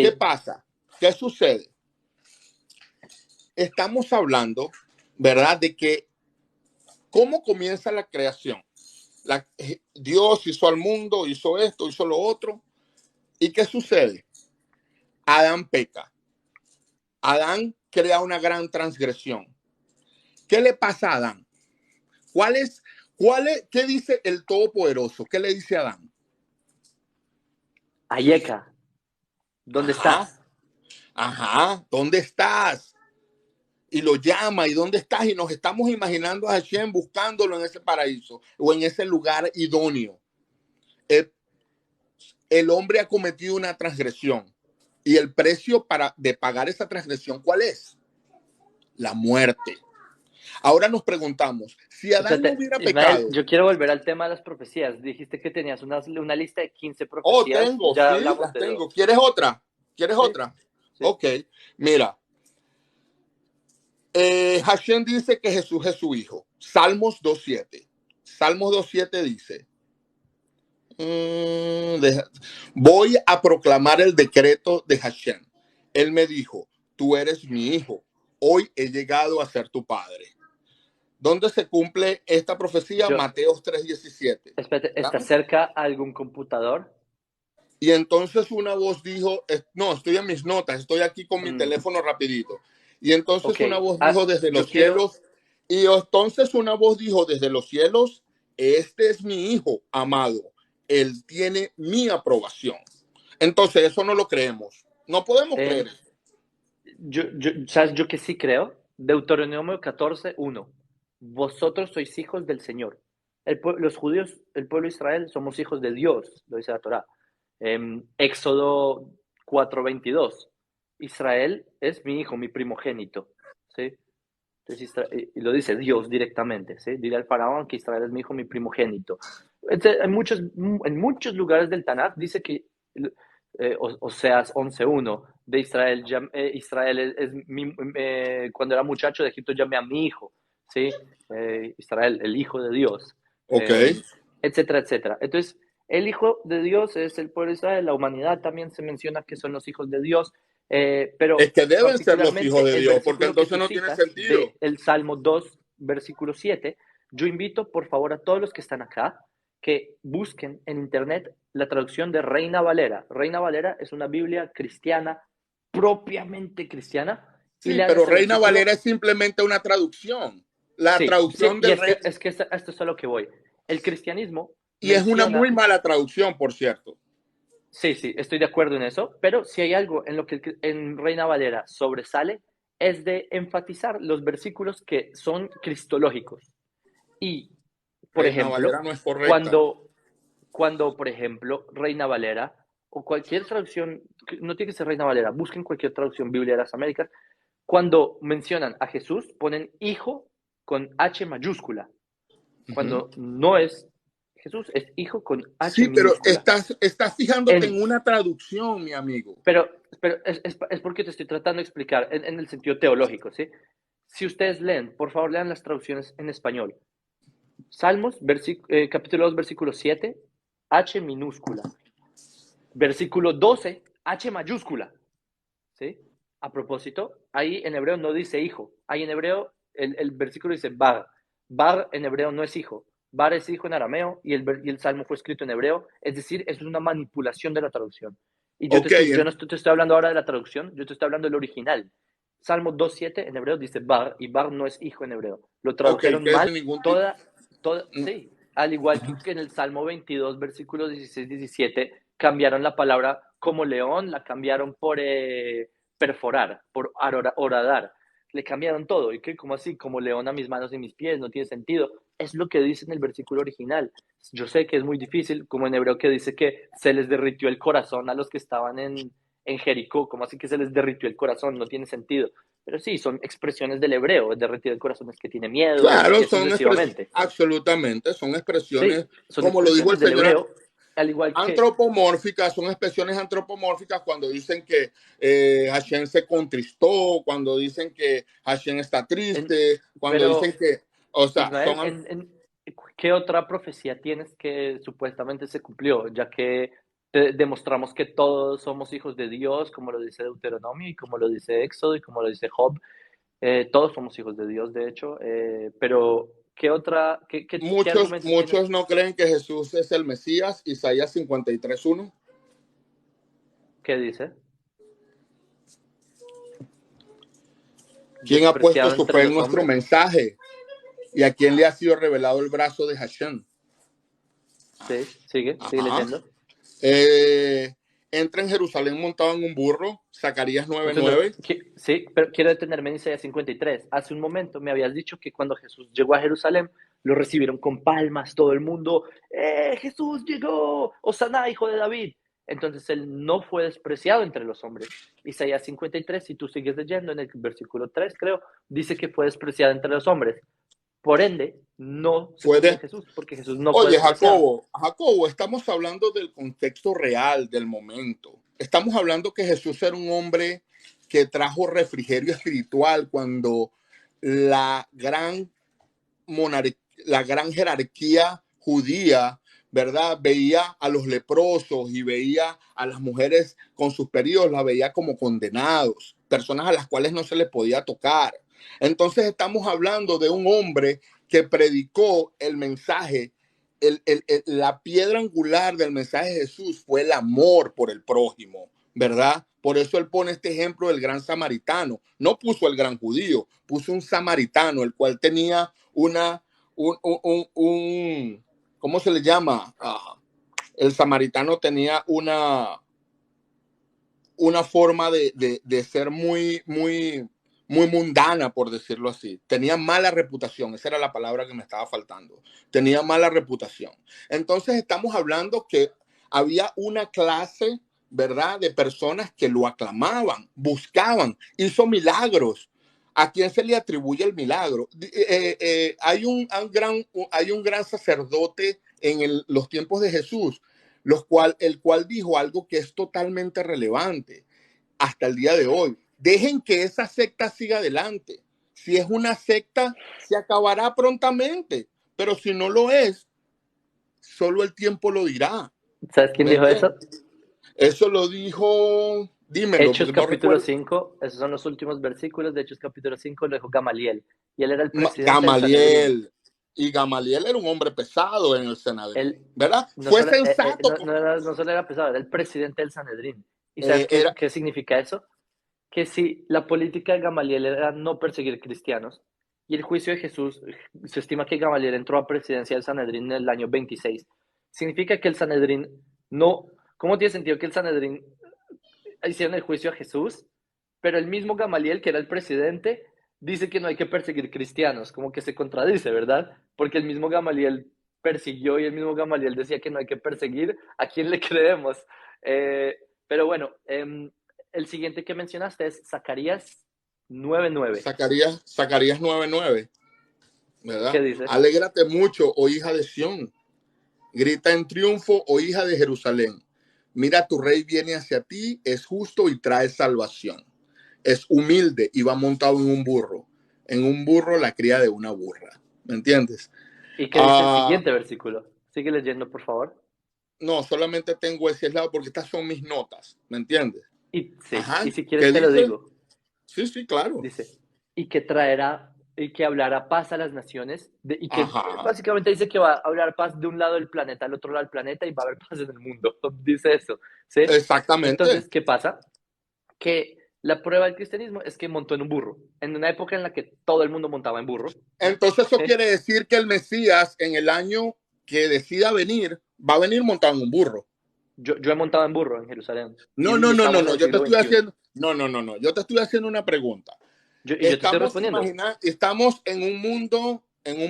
[SPEAKER 1] ¿Qué
[SPEAKER 2] Sí,
[SPEAKER 1] pasa? ¿Qué sucede? Estamos hablando, ¿verdad? De que cómo comienza la creación. Dios hizo al mundo, hizo esto, hizo lo otro. ¿Y qué sucede? Adán peca. Adán crea una gran transgresión. ¿Qué le pasa a Adán? ¿Qué dice el Todopoderoso? ¿Qué le dice a Adán?
[SPEAKER 2] Ayeka, ¿dónde
[SPEAKER 1] Ajá,
[SPEAKER 2] estás?
[SPEAKER 1] ajá, ¿dónde estás? Y lo llama, ¿y dónde estás? Y nos estamos imaginando a Hashem buscándolo en ese paraíso o en ese lugar idóneo. El, el hombre ha cometido una transgresión. Y el precio de pagar esa transgresión, ¿cuál es? La muerte. Ahora nos preguntamos, si Adán no hubiera
[SPEAKER 2] Ismael,
[SPEAKER 1] pecado,
[SPEAKER 2] yo quiero volver al tema de las profecías. Dijiste que tenías una lista de 15
[SPEAKER 1] oh,
[SPEAKER 2] profecías, ya
[SPEAKER 1] sí,
[SPEAKER 2] hablamos
[SPEAKER 1] las
[SPEAKER 2] de
[SPEAKER 1] tengo.
[SPEAKER 2] dos.
[SPEAKER 1] ¿Quieres otra? ¿Quieres
[SPEAKER 2] Sí,
[SPEAKER 1] otra?
[SPEAKER 2] sí.
[SPEAKER 1] Ok, mira, Hashem dice que Jesús es su hijo. Salmos 2.7. Salmos 2.7 dice, voy a proclamar el decreto de Hashem. Él me dijo, tú eres mi hijo, hoy he llegado a ser tu padre. ¿Dónde se cumple esta profecía?
[SPEAKER 2] Yo,
[SPEAKER 1] Mateo 3:17.
[SPEAKER 2] espérate, ¿está cerca algún computador?
[SPEAKER 1] Y entonces una voz dijo, no, estoy en mis notas, estoy aquí con mi
[SPEAKER 2] Mm,
[SPEAKER 1] teléfono rapidito. Y entonces
[SPEAKER 2] ok,
[SPEAKER 1] una voz dijo desde
[SPEAKER 2] yo
[SPEAKER 1] los
[SPEAKER 2] quiero,
[SPEAKER 1] cielos, y entonces una voz dijo desde los cielos, este es mi hijo amado, él tiene mi aprobación. Entonces eso no lo creemos, no podemos creer
[SPEAKER 2] em,
[SPEAKER 1] eso.
[SPEAKER 2] ¿sabes yo que sí creo? Deuteronomio 14:1. Vosotros sois hijos del Señor. Los judíos, el pueblo de Israel, somos hijos de Dios, lo dice la Torá. Éxodo 4:22. Israel es mi hijo, mi primogénito. ¿Sí? Entonces, y lo dice Dios directamente. ¿Sí? Dile al faraón que Israel es mi hijo, mi primogénito. En muchos lugares del Tanakh dice que Oseas 11:1 de Israel, Israel cuando era muchacho de Egipto llamé a mi hijo, ¿sí? Israel, el hijo de Dios,
[SPEAKER 1] Ok,
[SPEAKER 2] etcétera, etcétera. Entonces, el hijo de Dios es el pueblo de Israel, la humanidad también se menciona que son los hijos de Dios,
[SPEAKER 1] es
[SPEAKER 2] pero
[SPEAKER 1] que deben ser los hijos
[SPEAKER 2] particularmente
[SPEAKER 1] de
[SPEAKER 2] el
[SPEAKER 1] Dios, porque
[SPEAKER 2] versículo que
[SPEAKER 1] entonces
[SPEAKER 2] tú
[SPEAKER 1] no tiene
[SPEAKER 2] citas
[SPEAKER 1] sentido.
[SPEAKER 2] del Salmo 2, versículo 7, yo invito por favor a todos los que están acá que busquen en internet la traducción de Reina Valera. Reina Valera es una Biblia cristiana, propiamente cristiana, y
[SPEAKER 1] Sí,
[SPEAKER 2] lean
[SPEAKER 1] pero
[SPEAKER 2] ese
[SPEAKER 1] Reina Valera
[SPEAKER 2] versículo.
[SPEAKER 1] es simplemente una traducción. La
[SPEAKER 2] Sí, sí,
[SPEAKER 1] traducción
[SPEAKER 2] y
[SPEAKER 1] del
[SPEAKER 2] es
[SPEAKER 1] rey,
[SPEAKER 2] que, esto es a lo que voy. El cristianismo
[SPEAKER 1] y es una muy
[SPEAKER 2] menciona,
[SPEAKER 1] mala traducción, por cierto.
[SPEAKER 2] sí, sí, estoy de acuerdo en eso, pero si hay algo en lo que en Reina Valera sobresale, es de enfatizar los versículos que son cristológicos. Y, por
[SPEAKER 1] Reina Valera
[SPEAKER 2] ejemplo,
[SPEAKER 1] no es correcta.
[SPEAKER 2] cuando, por ejemplo, Reina Valera o cualquier traducción, no tiene que ser Reina Valera, busquen cualquier traducción Biblia de las Américas, cuando mencionan a Jesús, ponen hijo con H mayúscula,
[SPEAKER 1] Ujú.
[SPEAKER 2] cuando no es Jesús, es hijo con H
[SPEAKER 1] Sí, pero
[SPEAKER 2] minúscula.
[SPEAKER 1] estás fijándote en
[SPEAKER 2] En,
[SPEAKER 1] una traducción, mi amigo.
[SPEAKER 2] pero es porque te estoy tratando de explicar en el sentido teológico, ¿sí? Si ustedes leen, por favor, lean las traducciones en español. Salmos, capítulo 2, versículo 7, H minúscula. Versículo 12, H mayúscula. ¿Sí? A propósito, ahí en hebreo no dice hijo. Ahí en hebreo el versículo dice bar. Bar en hebreo no es hijo. Bar es hijo en arameo y el salmo fue escrito en hebreo. Es decir, es una manipulación de la traducción. Y
[SPEAKER 1] Ok,
[SPEAKER 2] yo no te estoy hablando ahora de la traducción, yo te estoy hablando del original. Salmo 2:7 en hebreo dice bar y bar no es hijo en hebreo. Lo
[SPEAKER 1] ok,
[SPEAKER 2] tradujeron
[SPEAKER 1] que es
[SPEAKER 2] mal
[SPEAKER 1] ningún tipo.
[SPEAKER 2] toda, sí. Al igual que en el Salmo 22, versículos 16-17, cambiaron la palabra como león, la cambiaron por perforar, por horadar. Le cambiaron todo. ¿Y qué? ¿Cómo así? Como león a mis manos y mis pies, no tiene sentido. Es lo que dice en el versículo original. Yo sé que es muy difícil, como en hebreo que dice que se les derritió el corazón a los que estaban en Jericó. ¿Cómo así que se les derritió el corazón? No tiene sentido. Pero sí, son expresiones del hebreo. Derretido el corazón es que tiene miedo
[SPEAKER 1] Claro,
[SPEAKER 2] y así sucesivamente.
[SPEAKER 1] absolutamente, son expresiones,
[SPEAKER 2] Sí, son
[SPEAKER 1] como lo dijo el
[SPEAKER 2] expresiones del
[SPEAKER 1] señor,
[SPEAKER 2] hebreo, al igual que
[SPEAKER 1] antropomórficas, son expresiones antropomórficas cuando dicen que Hashem se contristó, cuando dicen que Hashem está
[SPEAKER 2] en,
[SPEAKER 1] triste, cuando dicen
[SPEAKER 2] pero
[SPEAKER 1] que, o sea,
[SPEAKER 2] Ismael, ¿qué otra profecía tienes que supuestamente se cumplió? Ya que demostramos que todos somos hijos de Dios, como lo dice Deuteronomio y como lo dice Éxodo y como lo dice Job. Todos somos hijos de Dios, de hecho. Pero, ¿qué argumentos tienes?
[SPEAKER 1] muchos no creen que Jesús es el Mesías, Isaías 53:1.
[SPEAKER 2] ¿Qué dice?
[SPEAKER 1] ¿Quién ha puesto
[SPEAKER 2] Despreciado
[SPEAKER 1] su
[SPEAKER 2] entre
[SPEAKER 1] fe en
[SPEAKER 2] los
[SPEAKER 1] nuestro
[SPEAKER 2] hombres.
[SPEAKER 1] mensaje? ¿Y a quién le ha sido revelado el brazo de Hashem?
[SPEAKER 2] Sí, sigue
[SPEAKER 1] Ajá.
[SPEAKER 2] leyendo.
[SPEAKER 1] Eh, Entra en Jerusalén montado en un burro, Zacarías
[SPEAKER 2] Un segundo.
[SPEAKER 1] 9:9.
[SPEAKER 2] Sí, pero quiero detenerme en Isaías 53. Hace un momento me habías dicho que cuando Jesús llegó a Jerusalén, lo recibieron con palmas, todo el mundo, Jesús llegó, Hosanna, hijo de David. Entonces él no fue despreciado entre los hombres. Isaías 53, si tú sigues leyendo en el versículo 3, creo, dice que fue despreciado entre los hombres. Por ende, no se cumple en
[SPEAKER 1] Puede.
[SPEAKER 2] Jesús, porque Jesús no fue
[SPEAKER 1] Oye,
[SPEAKER 2] despreciado.
[SPEAKER 1] Jacobo, estamos hablando del contexto real del momento. Estamos hablando que Jesús era un hombre que trajo refrigerio espiritual cuando la gran, la gran jerarquía judía ¿verdad? Veía a los leprosos y veía a las mujeres con sus periodos, las veía como condenados, personas a las cuales no se les podía tocar. Entonces estamos hablando de un hombre que predicó el mensaje, la piedra angular del mensaje de Jesús fue el amor por el prójimo, ¿verdad? Por eso él pone este ejemplo del gran samaritano. No puso el gran judío, puso un samaritano, el cual tenía ¿cómo se le llama? El samaritano tenía una forma de ser muy mundana, por decirlo así. Tenía mala reputación, esa era la palabra que me estaba faltando. Tenía mala reputación. Entonces estamos hablando que había una clase, ¿verdad?, de personas que lo aclamaban, buscaban, hizo milagros. ¿A quién se le atribuye el milagro? Hay un gran sacerdote en los tiempos de Jesús, el cual dijo algo que es totalmente relevante hasta el día de hoy. Dejen que esa secta siga adelante. Si es una secta, se acabará prontamente, pero si no lo es, solo el tiempo lo dirá.
[SPEAKER 2] ¿Sabes quién dijo eso?
[SPEAKER 1] Eso lo dijo, dímelo,
[SPEAKER 2] Hechos
[SPEAKER 1] porque no
[SPEAKER 2] capítulo
[SPEAKER 1] recuerdo.
[SPEAKER 2] 5, esos son los últimos versículos de Hechos capítulo 5, lo dijo Gamaliel. Y él era el presidente del Sanedrín.
[SPEAKER 1] Gamaliel. Y Gamaliel era un hombre pesado en el
[SPEAKER 2] Él
[SPEAKER 1] Sanedrín, ¿verdad?
[SPEAKER 2] no
[SPEAKER 1] Fue
[SPEAKER 2] solo,
[SPEAKER 1] sensato.
[SPEAKER 2] no solo era pesado, era el presidente del Sanedrín. ¿Y sabes qué significa eso? Que si la política de Gamaliel era no perseguir cristianos, y el juicio de Jesús, se estima que Gamaliel entró a presidencia del Sanedrín en el año 26, significa que el Sanedrín no, ¿cómo tiene sentido que el Sanedrín hicieron el juicio a Jesús, pero el mismo Gamaliel, que era el presidente, dice que no hay que perseguir cristianos? Como que se contradice, ¿verdad? Porque el mismo Gamaliel persiguió y el mismo Gamaliel decía que no hay que perseguir. ¿A quién le creemos? Pero bueno, el siguiente que mencionaste es Zacarías 9:9.
[SPEAKER 1] Zacarías 9:9,
[SPEAKER 2] ¿Qué
[SPEAKER 1] ¿verdad?
[SPEAKER 2] dice?
[SPEAKER 1] Alégrate mucho, oh hija de Sión. Grita en triunfo, oh hija de Jerusalén. Mira, tu rey viene hacia ti, es justo y trae salvación. Es humilde y va montado en un burro. En un burro, la cría de una burra. ¿Me entiendes?
[SPEAKER 2] ¿Y qué dice el siguiente versículo? Sigue leyendo, por favor.
[SPEAKER 1] No, solamente tengo ese lado porque estas son mis notas. ¿Me entiendes?
[SPEAKER 2] Y sí,
[SPEAKER 1] Ajá.
[SPEAKER 2] y si quieres
[SPEAKER 1] ¿Qué
[SPEAKER 2] te lo
[SPEAKER 1] dice?
[SPEAKER 2] digo.
[SPEAKER 1] Sí, sí, claro.
[SPEAKER 2] Dice, y que traerá, y que hablará paz a las naciones, y que
[SPEAKER 1] Ajá.
[SPEAKER 2] básicamente dice que va a hablar paz de un lado del planeta al otro lado del planeta y va a haber paz en el mundo. Dice eso, ¿sí?
[SPEAKER 1] Exactamente.
[SPEAKER 2] Entonces, ¿qué pasa? Que la prueba del cristianismo es que montó en un burro, en una época en la que todo el mundo montaba en burro.
[SPEAKER 1] Entonces eso
[SPEAKER 2] ¿Sí?
[SPEAKER 1] quiere decir que el Mesías en el año que decida venir, va a venir montado en un burro.
[SPEAKER 2] Yo he montado en burro en Jerusalén.
[SPEAKER 1] No,
[SPEAKER 2] Y
[SPEAKER 1] no, no, no,
[SPEAKER 2] estamos en
[SPEAKER 1] no.
[SPEAKER 2] el
[SPEAKER 1] Yo te
[SPEAKER 2] siglo
[SPEAKER 1] estoy
[SPEAKER 2] XXI.
[SPEAKER 1] haciendo, no. Yo te estoy haciendo una pregunta.
[SPEAKER 2] Y yo te estoy respondiendo.
[SPEAKER 1] Estamos en un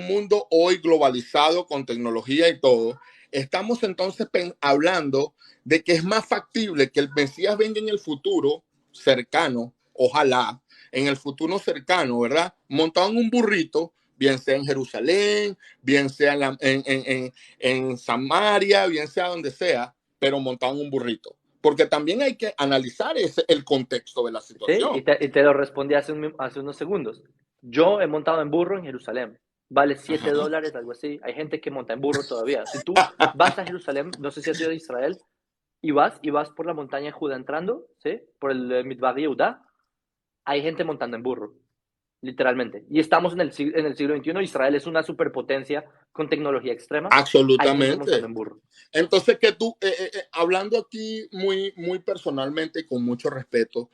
[SPEAKER 1] mundo hoy globalizado con tecnología y todo. Estamos entonces hablando de que es más factible que el Mesías venga en el futuro cercano, ojalá, en el futuro cercano, ¿verdad? Montado en un burrito, bien sea en Jerusalén, bien sea en Samaria, bien sea donde sea, pero montado en un burrito. Porque también hay que analizar el contexto de la
[SPEAKER 2] Sí,
[SPEAKER 1] situación.
[SPEAKER 2] y te lo respondí hace unos segundos. Yo he montado en burro en Jerusalén. Vale
[SPEAKER 1] Ajá.
[SPEAKER 2] $7, algo así. Hay gente que monta en burro todavía. Si tú vas a Jerusalén, no sé si has ido a Israel, y vas por la montaña de Judá entrando, ¿sí? Por el Midbar Yehuda, hay gente montando en burro, literalmente. Y estamos en el siglo XXI. Israel es una superpotencia con tecnología extrema. Hay gente montando
[SPEAKER 1] Absolutamente.
[SPEAKER 2] en burro.
[SPEAKER 1] Entonces, que tú, hablando aquí muy personalmente y con mucho respeto,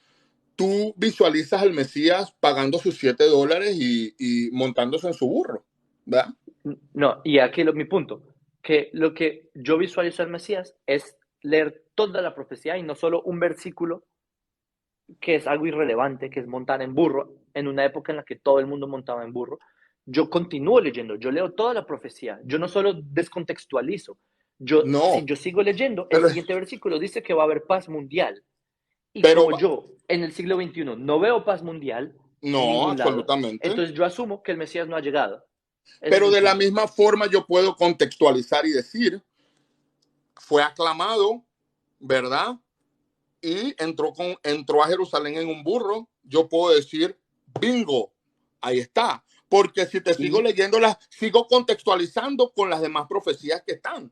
[SPEAKER 1] tú visualizas al Mesías pagando sus $7 y montándose en su burro, ¿verdad?
[SPEAKER 2] No, y aquí mi punto, que lo que yo visualizo al Mesías es leer toda la profecía y no solo un versículo que es algo irrelevante, que es montar en burro, en una época en la que todo el mundo montaba en burro. Yo continúo leyendo, yo leo toda la profecía, yo no solo descontextualizo, si
[SPEAKER 1] No,
[SPEAKER 2] yo sigo leyendo, el
[SPEAKER 1] pero,
[SPEAKER 2] siguiente versículo dice que va a haber paz mundial. Y
[SPEAKER 1] pero
[SPEAKER 2] como yo en el siglo XXI no veo paz mundial en
[SPEAKER 1] no,
[SPEAKER 2] ningún lado,
[SPEAKER 1] absolutamente.
[SPEAKER 2] entonces yo asumo que el Mesías no ha llegado. Ese es
[SPEAKER 1] Pero
[SPEAKER 2] el
[SPEAKER 1] de la
[SPEAKER 2] punto.
[SPEAKER 1] misma forma yo puedo contextualizar y decir, fue aclamado, ¿verdad? Y entró a Jerusalén en un burro. Yo puedo decir, bingo, ahí está. Porque si te sigo
[SPEAKER 2] Y
[SPEAKER 1] leyendo, sigo contextualizando con las demás profecías que están.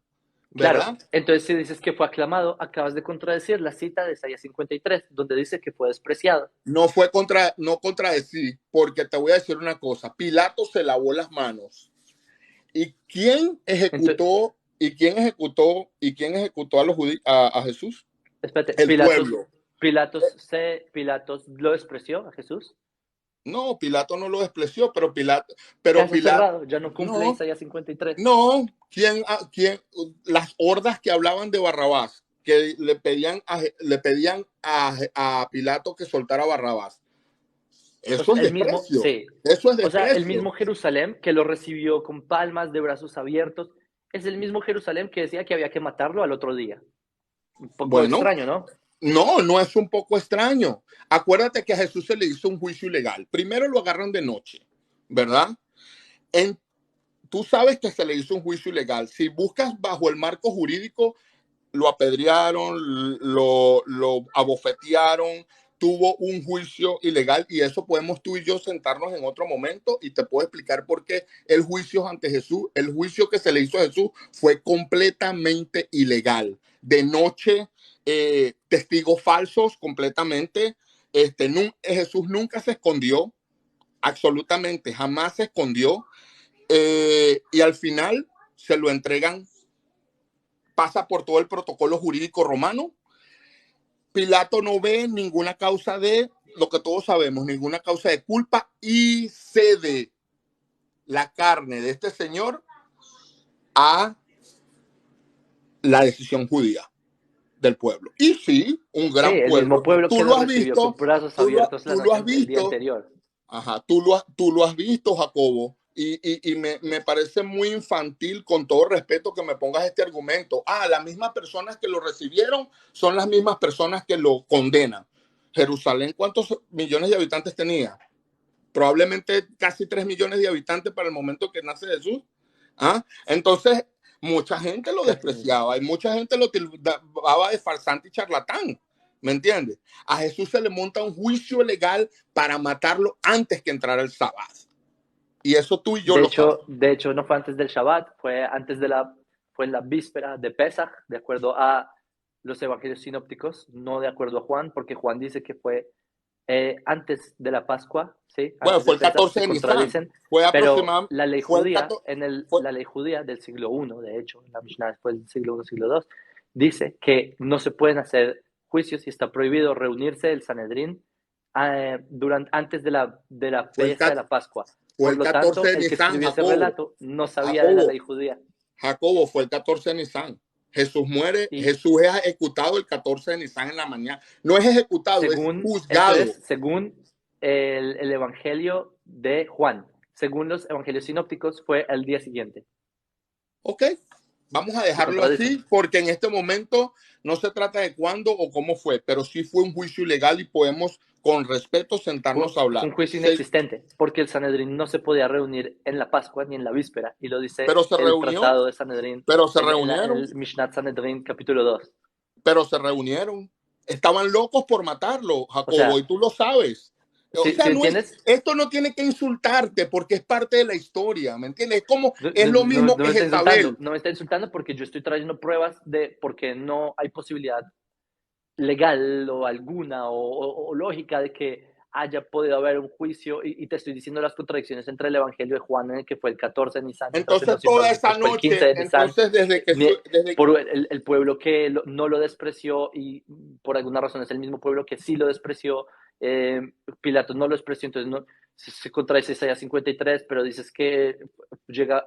[SPEAKER 2] Claro,
[SPEAKER 1] ¿verdad?
[SPEAKER 2] entonces si dices que fue aclamado, acabas de contradecir la cita de Isaías 53, donde dice que fue despreciado.
[SPEAKER 1] No contradecir, porque te voy a decir una cosa, Pilato se lavó las manos. ¿Y quién
[SPEAKER 2] Entonces,
[SPEAKER 1] ejecutó, y quién ejecutó a a Jesús?
[SPEAKER 2] espérate,
[SPEAKER 1] El pueblo.
[SPEAKER 2] Pilatos lo despreció a Jesús.
[SPEAKER 1] No, Pilato no lo despreció,
[SPEAKER 2] Caso
[SPEAKER 1] Pilato,
[SPEAKER 2] cerrado, ya no cumple
[SPEAKER 1] no,
[SPEAKER 2] Isaías 53.
[SPEAKER 1] no, las hordas que hablaban de Barrabás, que le pedían a Pilato que soltara a Barrabás.
[SPEAKER 2] O sea,
[SPEAKER 1] Eso es
[SPEAKER 2] el mismo,
[SPEAKER 1] desprecio,
[SPEAKER 2] sí.
[SPEAKER 1] eso es
[SPEAKER 2] O sea, el
[SPEAKER 1] desprecio.
[SPEAKER 2] mismo Jerusalén que lo recibió con palmas de brazos abiertos, es el mismo Jerusalén que decía que había que matarlo al otro día. Un poco
[SPEAKER 1] Bueno,
[SPEAKER 2] extraño, ¿no?
[SPEAKER 1] no, no es un poco extraño. Acuérdate que a Jesús se le hizo un juicio ilegal. Primero lo agarran de noche, ¿verdad? En, Tú sabes que se le hizo un juicio ilegal. Si buscas bajo el marco jurídico, lo apedrearon, lo abofetearon, tuvo un juicio ilegal y eso podemos tú y yo sentarnos en otro momento y te puedo explicar por qué el juicio ante Jesús, el juicio que se le hizo a Jesús fue completamente ilegal. De noche, testigos falsos completamente. Jesús nunca se escondió, absolutamente, jamás se escondió. Y al final se lo entregan, pasa por todo el protocolo jurídico romano. Pilato no ve ninguna causa de, lo que todos sabemos, ninguna causa de culpa y cede la carne de este señor a la decisión judía del pueblo. Y sí, un
[SPEAKER 2] Sí,
[SPEAKER 1] gran
[SPEAKER 2] el mismo
[SPEAKER 1] pueblo.
[SPEAKER 2] pueblo
[SPEAKER 1] Tú
[SPEAKER 2] que lo
[SPEAKER 1] lo has
[SPEAKER 2] recibió con
[SPEAKER 1] visto,
[SPEAKER 2] brazos abiertos
[SPEAKER 1] tú lo has
[SPEAKER 2] el día
[SPEAKER 1] visto.
[SPEAKER 2] anterior.
[SPEAKER 1] Ajá, tú lo has visto, Jacobo, y me parece muy infantil, con todo respeto, que me pongas este argumento. Las mismas personas que lo recibieron son las mismas personas que lo condenan. Jerusalén, ¿cuántos millones de habitantes tenía? Probablemente casi 3 millones de habitantes para el momento que nace Jesús. Entonces, mucha gente lo
[SPEAKER 2] Casi mismo.
[SPEAKER 1] despreciaba y mucha gente lo tildaba de farsante y charlatán. ¿Me entiendes? A Jesús se le monta un juicio legal para matarlo antes que entrara el sábado. Y eso tú y yo lo sabemos.
[SPEAKER 2] De hecho, no fue antes del Shabbat, fue en la víspera de Pesach, de acuerdo a los evangelios sinópticos, no de acuerdo a Juan, porque Juan dice que fue antes de la Pascua, ¿sí?
[SPEAKER 1] Bueno,
[SPEAKER 2] Antes
[SPEAKER 1] fue
[SPEAKER 2] de
[SPEAKER 1] el
[SPEAKER 2] Pesach,
[SPEAKER 1] 14
[SPEAKER 2] se
[SPEAKER 1] de Nisan.
[SPEAKER 2] contradicen,
[SPEAKER 1] Fue
[SPEAKER 2] pero
[SPEAKER 1] aproximadamente, fue el 14,
[SPEAKER 2] la ley judía del siglo I, de hecho, la Mishnah después del siglo I, siglo II, dice que no se pueden hacer juicios y está prohibido reunirse el Sanedrín antes de la
[SPEAKER 1] fue el,
[SPEAKER 2] fiesta de la Pascua.
[SPEAKER 1] fue
[SPEAKER 2] Por
[SPEAKER 1] el
[SPEAKER 2] lo
[SPEAKER 1] 14
[SPEAKER 2] tanto,
[SPEAKER 1] de
[SPEAKER 2] el que
[SPEAKER 1] Nisan,
[SPEAKER 2] escribió ese
[SPEAKER 1] Jacobo.
[SPEAKER 2] relato no sabía de la
[SPEAKER 1] Jacobo,
[SPEAKER 2] ley judía.
[SPEAKER 1] Jacobo, fue el 14 de Nisan. Jesús muere,
[SPEAKER 2] Y
[SPEAKER 1] Jesús es ejecutado el 14 de Nisan en la mañana. No es ejecutado, es juzgado.
[SPEAKER 2] según el Evangelio de Juan, según los Evangelios sinópticos, fue el día siguiente.
[SPEAKER 1] Ok, vamos a
[SPEAKER 2] Se
[SPEAKER 1] dejarlo
[SPEAKER 2] contradicen.
[SPEAKER 1] así porque en este momento no se trata de cuándo o cómo fue, pero sí fue un juicio ilegal y podemos con respeto sentarnos a
[SPEAKER 2] Fue
[SPEAKER 1] hablar.
[SPEAKER 2] un juicio inexistente, porque el Sanedrín no se podía reunir en la Pascua ni en la víspera, y lo dice
[SPEAKER 1] Pero se
[SPEAKER 2] el
[SPEAKER 1] reunió,
[SPEAKER 2] Tratado de Sanedrín
[SPEAKER 1] pero se
[SPEAKER 2] en
[SPEAKER 1] reunieron,
[SPEAKER 2] el Mishnat Sanedrín capítulo 2.
[SPEAKER 1] pero se reunieron. Estaban locos por matarlo,
[SPEAKER 2] O
[SPEAKER 1] Jacobo,
[SPEAKER 2] sea,
[SPEAKER 1] y tú lo sabes. O sea,
[SPEAKER 2] si entiendes,
[SPEAKER 1] esto no tiene que insultarte porque es parte de la historia, ¿me entiendes?
[SPEAKER 2] no,
[SPEAKER 1] Es lo mismo
[SPEAKER 2] no
[SPEAKER 1] que
[SPEAKER 2] me está insultando,
[SPEAKER 1] Jezabel.
[SPEAKER 2] no me está insultando porque yo estoy trayendo pruebas de porque no hay posibilidad legal o alguna o lógica de que haya podido haber un juicio y te estoy diciendo las contradicciones entre el Evangelio de Juan, en el que fue el 14 de Nisan, entonces no
[SPEAKER 1] Entonces
[SPEAKER 2] sirve,
[SPEAKER 1] toda esa
[SPEAKER 2] pues fue el 15
[SPEAKER 1] noche,
[SPEAKER 2] de Nisan,
[SPEAKER 1] entonces desde
[SPEAKER 2] por el pueblo que no lo despreció y por alguna razón es el mismo pueblo que sí lo despreció, Pilato no lo despreció, entonces no, se contradice Isaías 53, pero dices que llega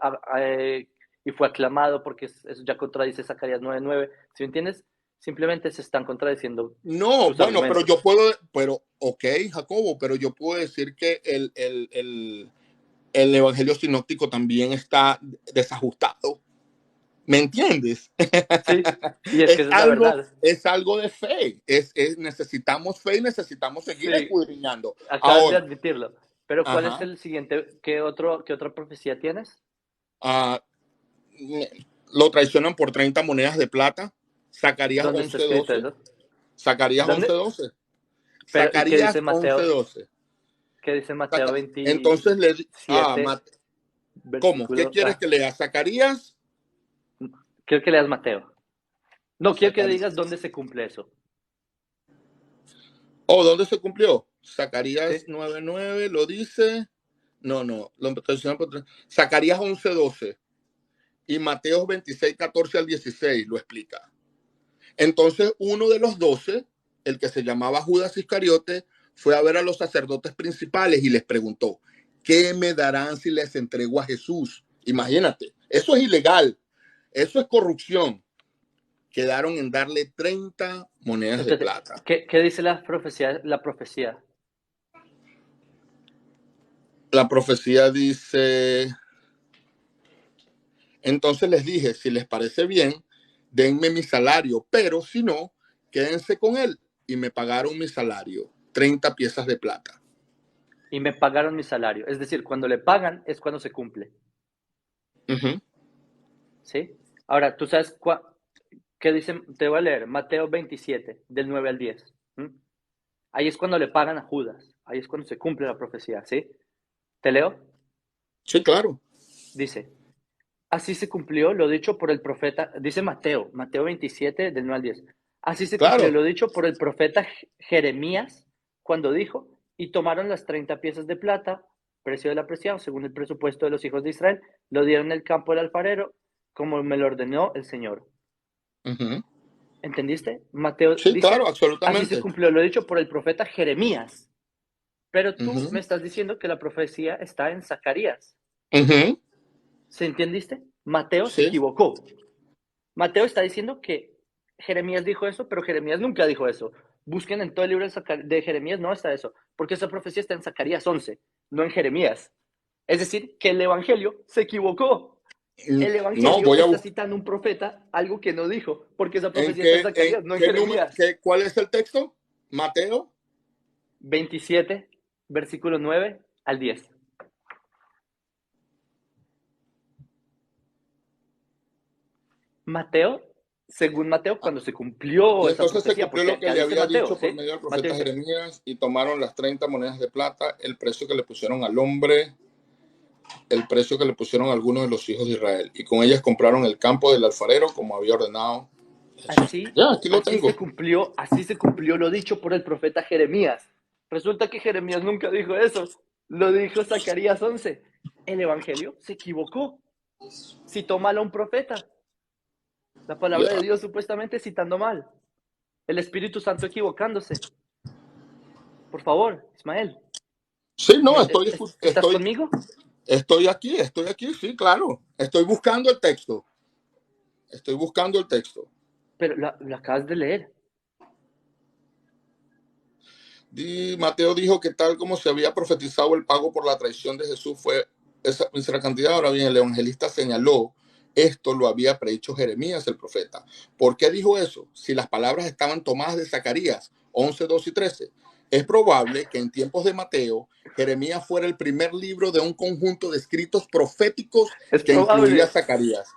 [SPEAKER 2] y fue aclamado porque eso ya contradice Zacarías 9:9, ¿sí me entiendes? Simplemente se están contradiciendo
[SPEAKER 1] No,
[SPEAKER 2] tus
[SPEAKER 1] bueno,
[SPEAKER 2] argumentos.
[SPEAKER 1] ok, Jacobo, pero yo puedo decir que el Evangelio sinóptico también está desajustado. ¿Me entiendes?
[SPEAKER 2] Sí, y es que esa es la verdad.
[SPEAKER 1] Es algo de fe. Necesitamos fe y necesitamos seguir
[SPEAKER 2] Sí,
[SPEAKER 1] escudriñando.
[SPEAKER 2] acabas de
[SPEAKER 1] Ahora,
[SPEAKER 2] admitirlo. Pero ¿cuál es
[SPEAKER 1] ajá,
[SPEAKER 2] el siguiente? Qué otra profecía tienes?
[SPEAKER 1] ah, lo traicionan por 30 monedas de plata. Zacarías
[SPEAKER 2] ¿Dónde está escrito
[SPEAKER 1] 11:12.
[SPEAKER 2] eso?
[SPEAKER 1] Zacarías once
[SPEAKER 2] ¿Dónde?
[SPEAKER 1] doce.
[SPEAKER 2] Pero, ¿y
[SPEAKER 1] Zacarías 11:12.
[SPEAKER 2] qué dice Mateo
[SPEAKER 1] Entonces,
[SPEAKER 2] 27,
[SPEAKER 1] ¿cómo? ¿Qué
[SPEAKER 2] versículo?
[SPEAKER 1] quieres que lea? Zacarías
[SPEAKER 2] Quiero que leas Mateo. No, quiero que
[SPEAKER 1] Zacarías.
[SPEAKER 2] digas dónde se cumple eso.
[SPEAKER 1] ¿Dónde se cumplió?
[SPEAKER 2] ¿Sí?
[SPEAKER 1] Zacarías 9:9 lo dice. No, Zacarías 11:12 y Mateo 26:14 al 16 lo explica. Entonces, uno de los 12, el que se llamaba Judas Iscariote, fue a ver a los sacerdotes principales y les preguntó, ¿qué me darán si les entrego a Jesús? Imagínate, eso es ilegal, eso es corrupción. Quedaron en darle 30 monedas de
[SPEAKER 2] Espérate,
[SPEAKER 1] plata.
[SPEAKER 2] ¿qué dice la profecía? La profecía.
[SPEAKER 1] La profecía dice, entonces les dije, si les parece bien, denme mi salario, pero si no, quédense con él. Y me pagaron mi salario, 30 piezas de plata.
[SPEAKER 2] Y me pagaron mi salario. Es decir, cuando le pagan es cuando se cumple.
[SPEAKER 1] Uh-huh.
[SPEAKER 2] ¿Sí? Ahora, ¿tú sabes qué dice? Te voy a leer Mateo 27, del 9 al 10. ¿Mm? Ahí es cuando le pagan a Judas. Ahí es cuando se cumple la profecía. ¿Sí? ¿Te leo?
[SPEAKER 1] Sí, claro.
[SPEAKER 2] Dice, así se cumplió lo dicho por el profeta, dice Mateo 27, del 9 al 10. Así se cumplió
[SPEAKER 1] Claro.
[SPEAKER 2] lo dicho por el profeta Jeremías cuando dijo, y tomaron las 30 piezas de plata, precio del apreciado, según el presupuesto de los hijos de Israel, lo dieron en el campo del alfarero, como me lo ordenó el Señor.
[SPEAKER 1] Uh-huh.
[SPEAKER 2] ¿Entendiste? Mateo
[SPEAKER 1] Sí, claro,
[SPEAKER 2] dice, así se
[SPEAKER 1] absolutamente.
[SPEAKER 2] cumplió lo dicho por el profeta Jeremías. Pero tú
[SPEAKER 1] Uh-huh.
[SPEAKER 2] me estás diciendo que la profecía está en Zacarías.
[SPEAKER 1] Uh-huh.
[SPEAKER 2] ¿Se entendiste? Mateo se
[SPEAKER 1] Sí,
[SPEAKER 2] equivocó. Mateo está diciendo que Jeremías dijo eso, pero Jeremías nunca dijo eso. Busquen en todo el libro de Jeremías, no está eso, porque esa profecía está en Zacarías 11, no en Jeremías. Es decir, que el Evangelio se equivocó. El
[SPEAKER 1] no,
[SPEAKER 2] Evangelio
[SPEAKER 1] voy a
[SPEAKER 2] está
[SPEAKER 1] buscar.
[SPEAKER 2] citando un profeta algo que no dijo, porque esa
[SPEAKER 1] ¿En
[SPEAKER 2] profecía está en
[SPEAKER 1] en
[SPEAKER 2] Zacarías, no en
[SPEAKER 1] qué número,
[SPEAKER 2] Jeremías.
[SPEAKER 1] cuál es el texto? Mateo.
[SPEAKER 2] 27, versículo 9 al 10. Mateo, según Mateo,
[SPEAKER 1] Ah,
[SPEAKER 2] cuando se cumplió
[SPEAKER 1] y
[SPEAKER 2] esa
[SPEAKER 1] entonces se
[SPEAKER 2] profecía,
[SPEAKER 1] cumplió
[SPEAKER 2] porque
[SPEAKER 1] lo que
[SPEAKER 2] acá
[SPEAKER 1] le
[SPEAKER 2] dice
[SPEAKER 1] había
[SPEAKER 2] Mateo,
[SPEAKER 1] dicho por
[SPEAKER 2] ¿sí?
[SPEAKER 1] medio del
[SPEAKER 2] Mateo
[SPEAKER 1] profeta
[SPEAKER 2] dice,
[SPEAKER 1] Jeremías y tomaron las 30 monedas de plata, el precio que le pusieron al hombre, el precio que le pusieron a algunos de los hijos de Israel. Y con ellas compraron el campo del alfarero como había ordenado Jesús.
[SPEAKER 2] así,
[SPEAKER 1] Ya, aquí lo tengo.
[SPEAKER 2] así se cumplió lo dicho por el profeta Jeremías. Resulta que Jeremías nunca dijo eso, lo dijo Zacarías 11. El Evangelio se equivocó, citó mal a un profeta. La palabra de
[SPEAKER 1] Ya.
[SPEAKER 2] Dios supuestamente citando mal. El Espíritu Santo equivocándose. Por favor, Ismael,
[SPEAKER 1] Sí, no,
[SPEAKER 2] ¿estás conmigo?
[SPEAKER 1] estoy aquí, sí, claro. Estoy buscando el texto. Estoy buscando el texto.
[SPEAKER 2] Pero lo acabas de leer.
[SPEAKER 1] Mateo dijo que tal como se había profetizado el pago por la traición de Jesús fue esa mísera cantidad. Ahora bien, el evangelista señaló, esto lo había predicho Jeremías el profeta. ¿Por qué dijo eso? Si las palabras estaban tomadas de Zacarías 11, 2 y 13. Es probable que en tiempos de Mateo, Jeremías fuera el primer libro de un conjunto de escritos proféticos
[SPEAKER 2] Es
[SPEAKER 1] que incluía a
[SPEAKER 2] probable.
[SPEAKER 1] Zacarías.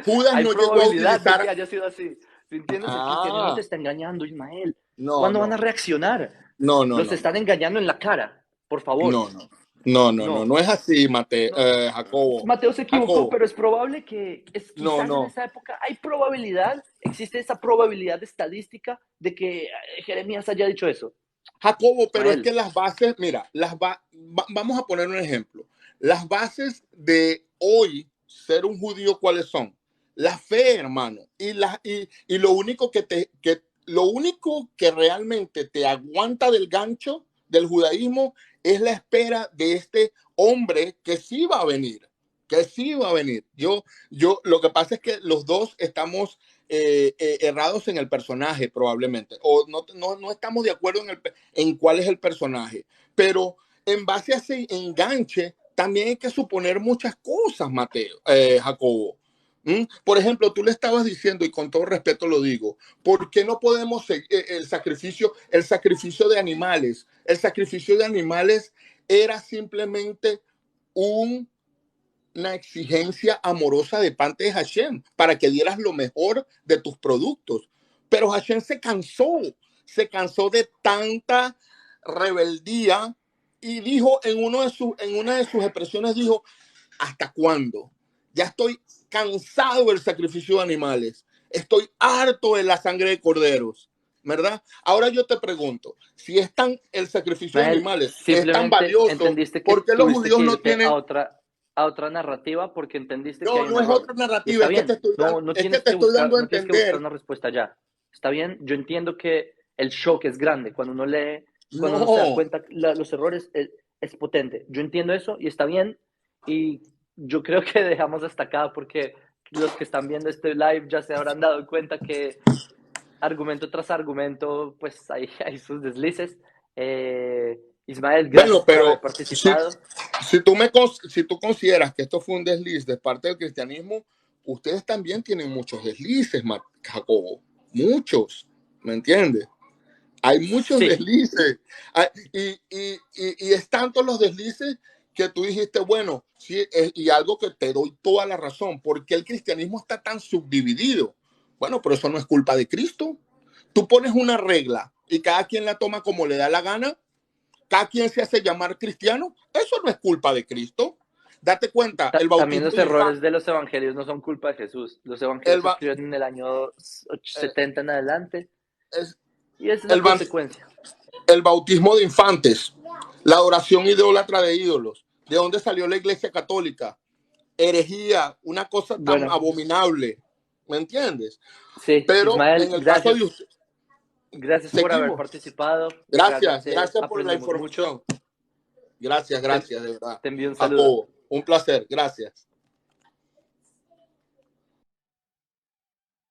[SPEAKER 1] Judas
[SPEAKER 2] Hay
[SPEAKER 1] no llegó a
[SPEAKER 2] probabilidad de
[SPEAKER 1] utilizar.
[SPEAKER 2] que haya sido así. ¿Sí entiendes? El cristianismo te
[SPEAKER 1] Ah,
[SPEAKER 2] está engañando, Ismael.
[SPEAKER 1] no,
[SPEAKER 2] ¿Cuándo van a
[SPEAKER 1] no,
[SPEAKER 2] reaccionar?
[SPEAKER 1] no, no,
[SPEAKER 2] Los
[SPEAKER 1] no, no.
[SPEAKER 2] están engañando en la cara. Por favor.
[SPEAKER 1] No, no, no, no, no,
[SPEAKER 2] No.
[SPEAKER 1] no es así, Mateo,
[SPEAKER 2] No.
[SPEAKER 1] Jacobo.
[SPEAKER 2] Mateo se equivocó,
[SPEAKER 1] Jacobo,
[SPEAKER 2] pero es probable que
[SPEAKER 1] no,
[SPEAKER 2] quizás en
[SPEAKER 1] no.
[SPEAKER 2] esa época hay probabilidad, existe esa probabilidad estadística de que Jeremías haya dicho eso.
[SPEAKER 1] Jacobo, pero es
[SPEAKER 2] Ismael,
[SPEAKER 1] que las bases, mira, vamos a poner un ejemplo. Las bases de hoy ser un judío, ¿cuáles son? La fe, hermano. Y lo único que realmente te aguanta del gancho del judaísmo es la espera de este hombre que sí va a venir, que sí va a venir. Lo que pasa es que los dos estamos errados en el personaje probablemente, o no estamos de acuerdo en cuál es el personaje, pero en base a ese enganche también hay que suponer muchas cosas, Jacobo. Por ejemplo, tú le estabas diciendo, y con todo respeto lo digo, ¿por qué no podemos seguir el sacrificio de animales? El sacrificio de animales era simplemente un una exigencia amorosa de parte de Hashem para que dieras lo mejor de tus productos. Pero Hashem se cansó de tanta rebeldía y dijo en una de sus expresiones, dijo, ¿hasta cuándo? Ya estoy cansado del sacrificio de animales. Estoy harto de la sangre de corderos, ¿verdad? Ahora yo te pregunto, si es tan, el sacrificio de
[SPEAKER 2] Mael,
[SPEAKER 1] animales es tan
[SPEAKER 2] simplemente
[SPEAKER 1] valioso,
[SPEAKER 2] entendiste que
[SPEAKER 1] ¿por qué los
[SPEAKER 2] tuviste
[SPEAKER 1] judíos
[SPEAKER 2] que
[SPEAKER 1] no
[SPEAKER 2] irte
[SPEAKER 1] tienen?
[SPEAKER 2] a otra narrativa porque entendiste que
[SPEAKER 1] No,
[SPEAKER 2] hay un
[SPEAKER 1] no es
[SPEAKER 2] error.
[SPEAKER 1] otra
[SPEAKER 2] Y
[SPEAKER 1] narrativa,
[SPEAKER 2] está
[SPEAKER 1] es que te
[SPEAKER 2] bien,
[SPEAKER 1] estoy dando,
[SPEAKER 2] no
[SPEAKER 1] es que
[SPEAKER 2] tienes
[SPEAKER 1] te
[SPEAKER 2] que
[SPEAKER 1] estoy dando
[SPEAKER 2] buscar,
[SPEAKER 1] a
[SPEAKER 2] no tienes que buscar
[SPEAKER 1] entender.
[SPEAKER 2] una respuesta ya. Está bien, yo entiendo que el shock es grande cuando uno lee, cuando uno se da
[SPEAKER 1] No,
[SPEAKER 2] cuenta los errores es potente. Yo entiendo eso y está bien. Y yo creo que dejamos hasta acá porque los que están viendo este live ya se habrán dado cuenta que argumento tras argumento, pues hay sus deslices. Ismael,
[SPEAKER 1] bueno,
[SPEAKER 2] gracias por haber
[SPEAKER 1] pero si,
[SPEAKER 2] participado.
[SPEAKER 1] si tú consideras que esto fue un desliz de parte del cristianismo, ustedes también tienen muchos deslices, Jacobo, muchos, ¿me entiendes? Hay muchos
[SPEAKER 2] Sí,
[SPEAKER 1] deslices. Y es tanto los deslices que tú dijiste, bueno, sí, y algo que te doy toda la razón, porque el cristianismo está tan subdividido. Bueno, pero eso no es culpa de Cristo. Tú pones una regla y cada quien la toma como le da la gana, cada quien se hace llamar cristiano, eso no es culpa de Cristo. Date cuenta, el
[SPEAKER 2] también
[SPEAKER 1] bautismo
[SPEAKER 2] los
[SPEAKER 1] de
[SPEAKER 2] errores
[SPEAKER 1] infantes,
[SPEAKER 2] de los evangelios no son culpa de Jesús. Los evangelios
[SPEAKER 1] el,
[SPEAKER 2] se escribieron en el año
[SPEAKER 1] eh,
[SPEAKER 2] 70 en adelante
[SPEAKER 1] es-
[SPEAKER 2] y esa es la
[SPEAKER 1] el,
[SPEAKER 2] consecuencia.
[SPEAKER 1] el bautismo de infantes, la adoración idólatra de ídolos, de dónde salió la iglesia católica, herejía, una cosa tan
[SPEAKER 2] Bueno,
[SPEAKER 1] abominable, ¿me entiendes?
[SPEAKER 2] sí,
[SPEAKER 1] Pero
[SPEAKER 2] Ismael,
[SPEAKER 1] en el caso de
[SPEAKER 2] gracias.
[SPEAKER 1] usted,
[SPEAKER 2] Gracias por haber
[SPEAKER 1] seguimos.
[SPEAKER 2] participado.
[SPEAKER 1] Gracias,
[SPEAKER 2] Realmente
[SPEAKER 1] gracias por la
[SPEAKER 2] aprendimos mucho.
[SPEAKER 1] información. Gracias,
[SPEAKER 2] Te,
[SPEAKER 1] gracias, de verdad.
[SPEAKER 2] te envío un saludo.
[SPEAKER 1] Jacobo, un placer, gracias.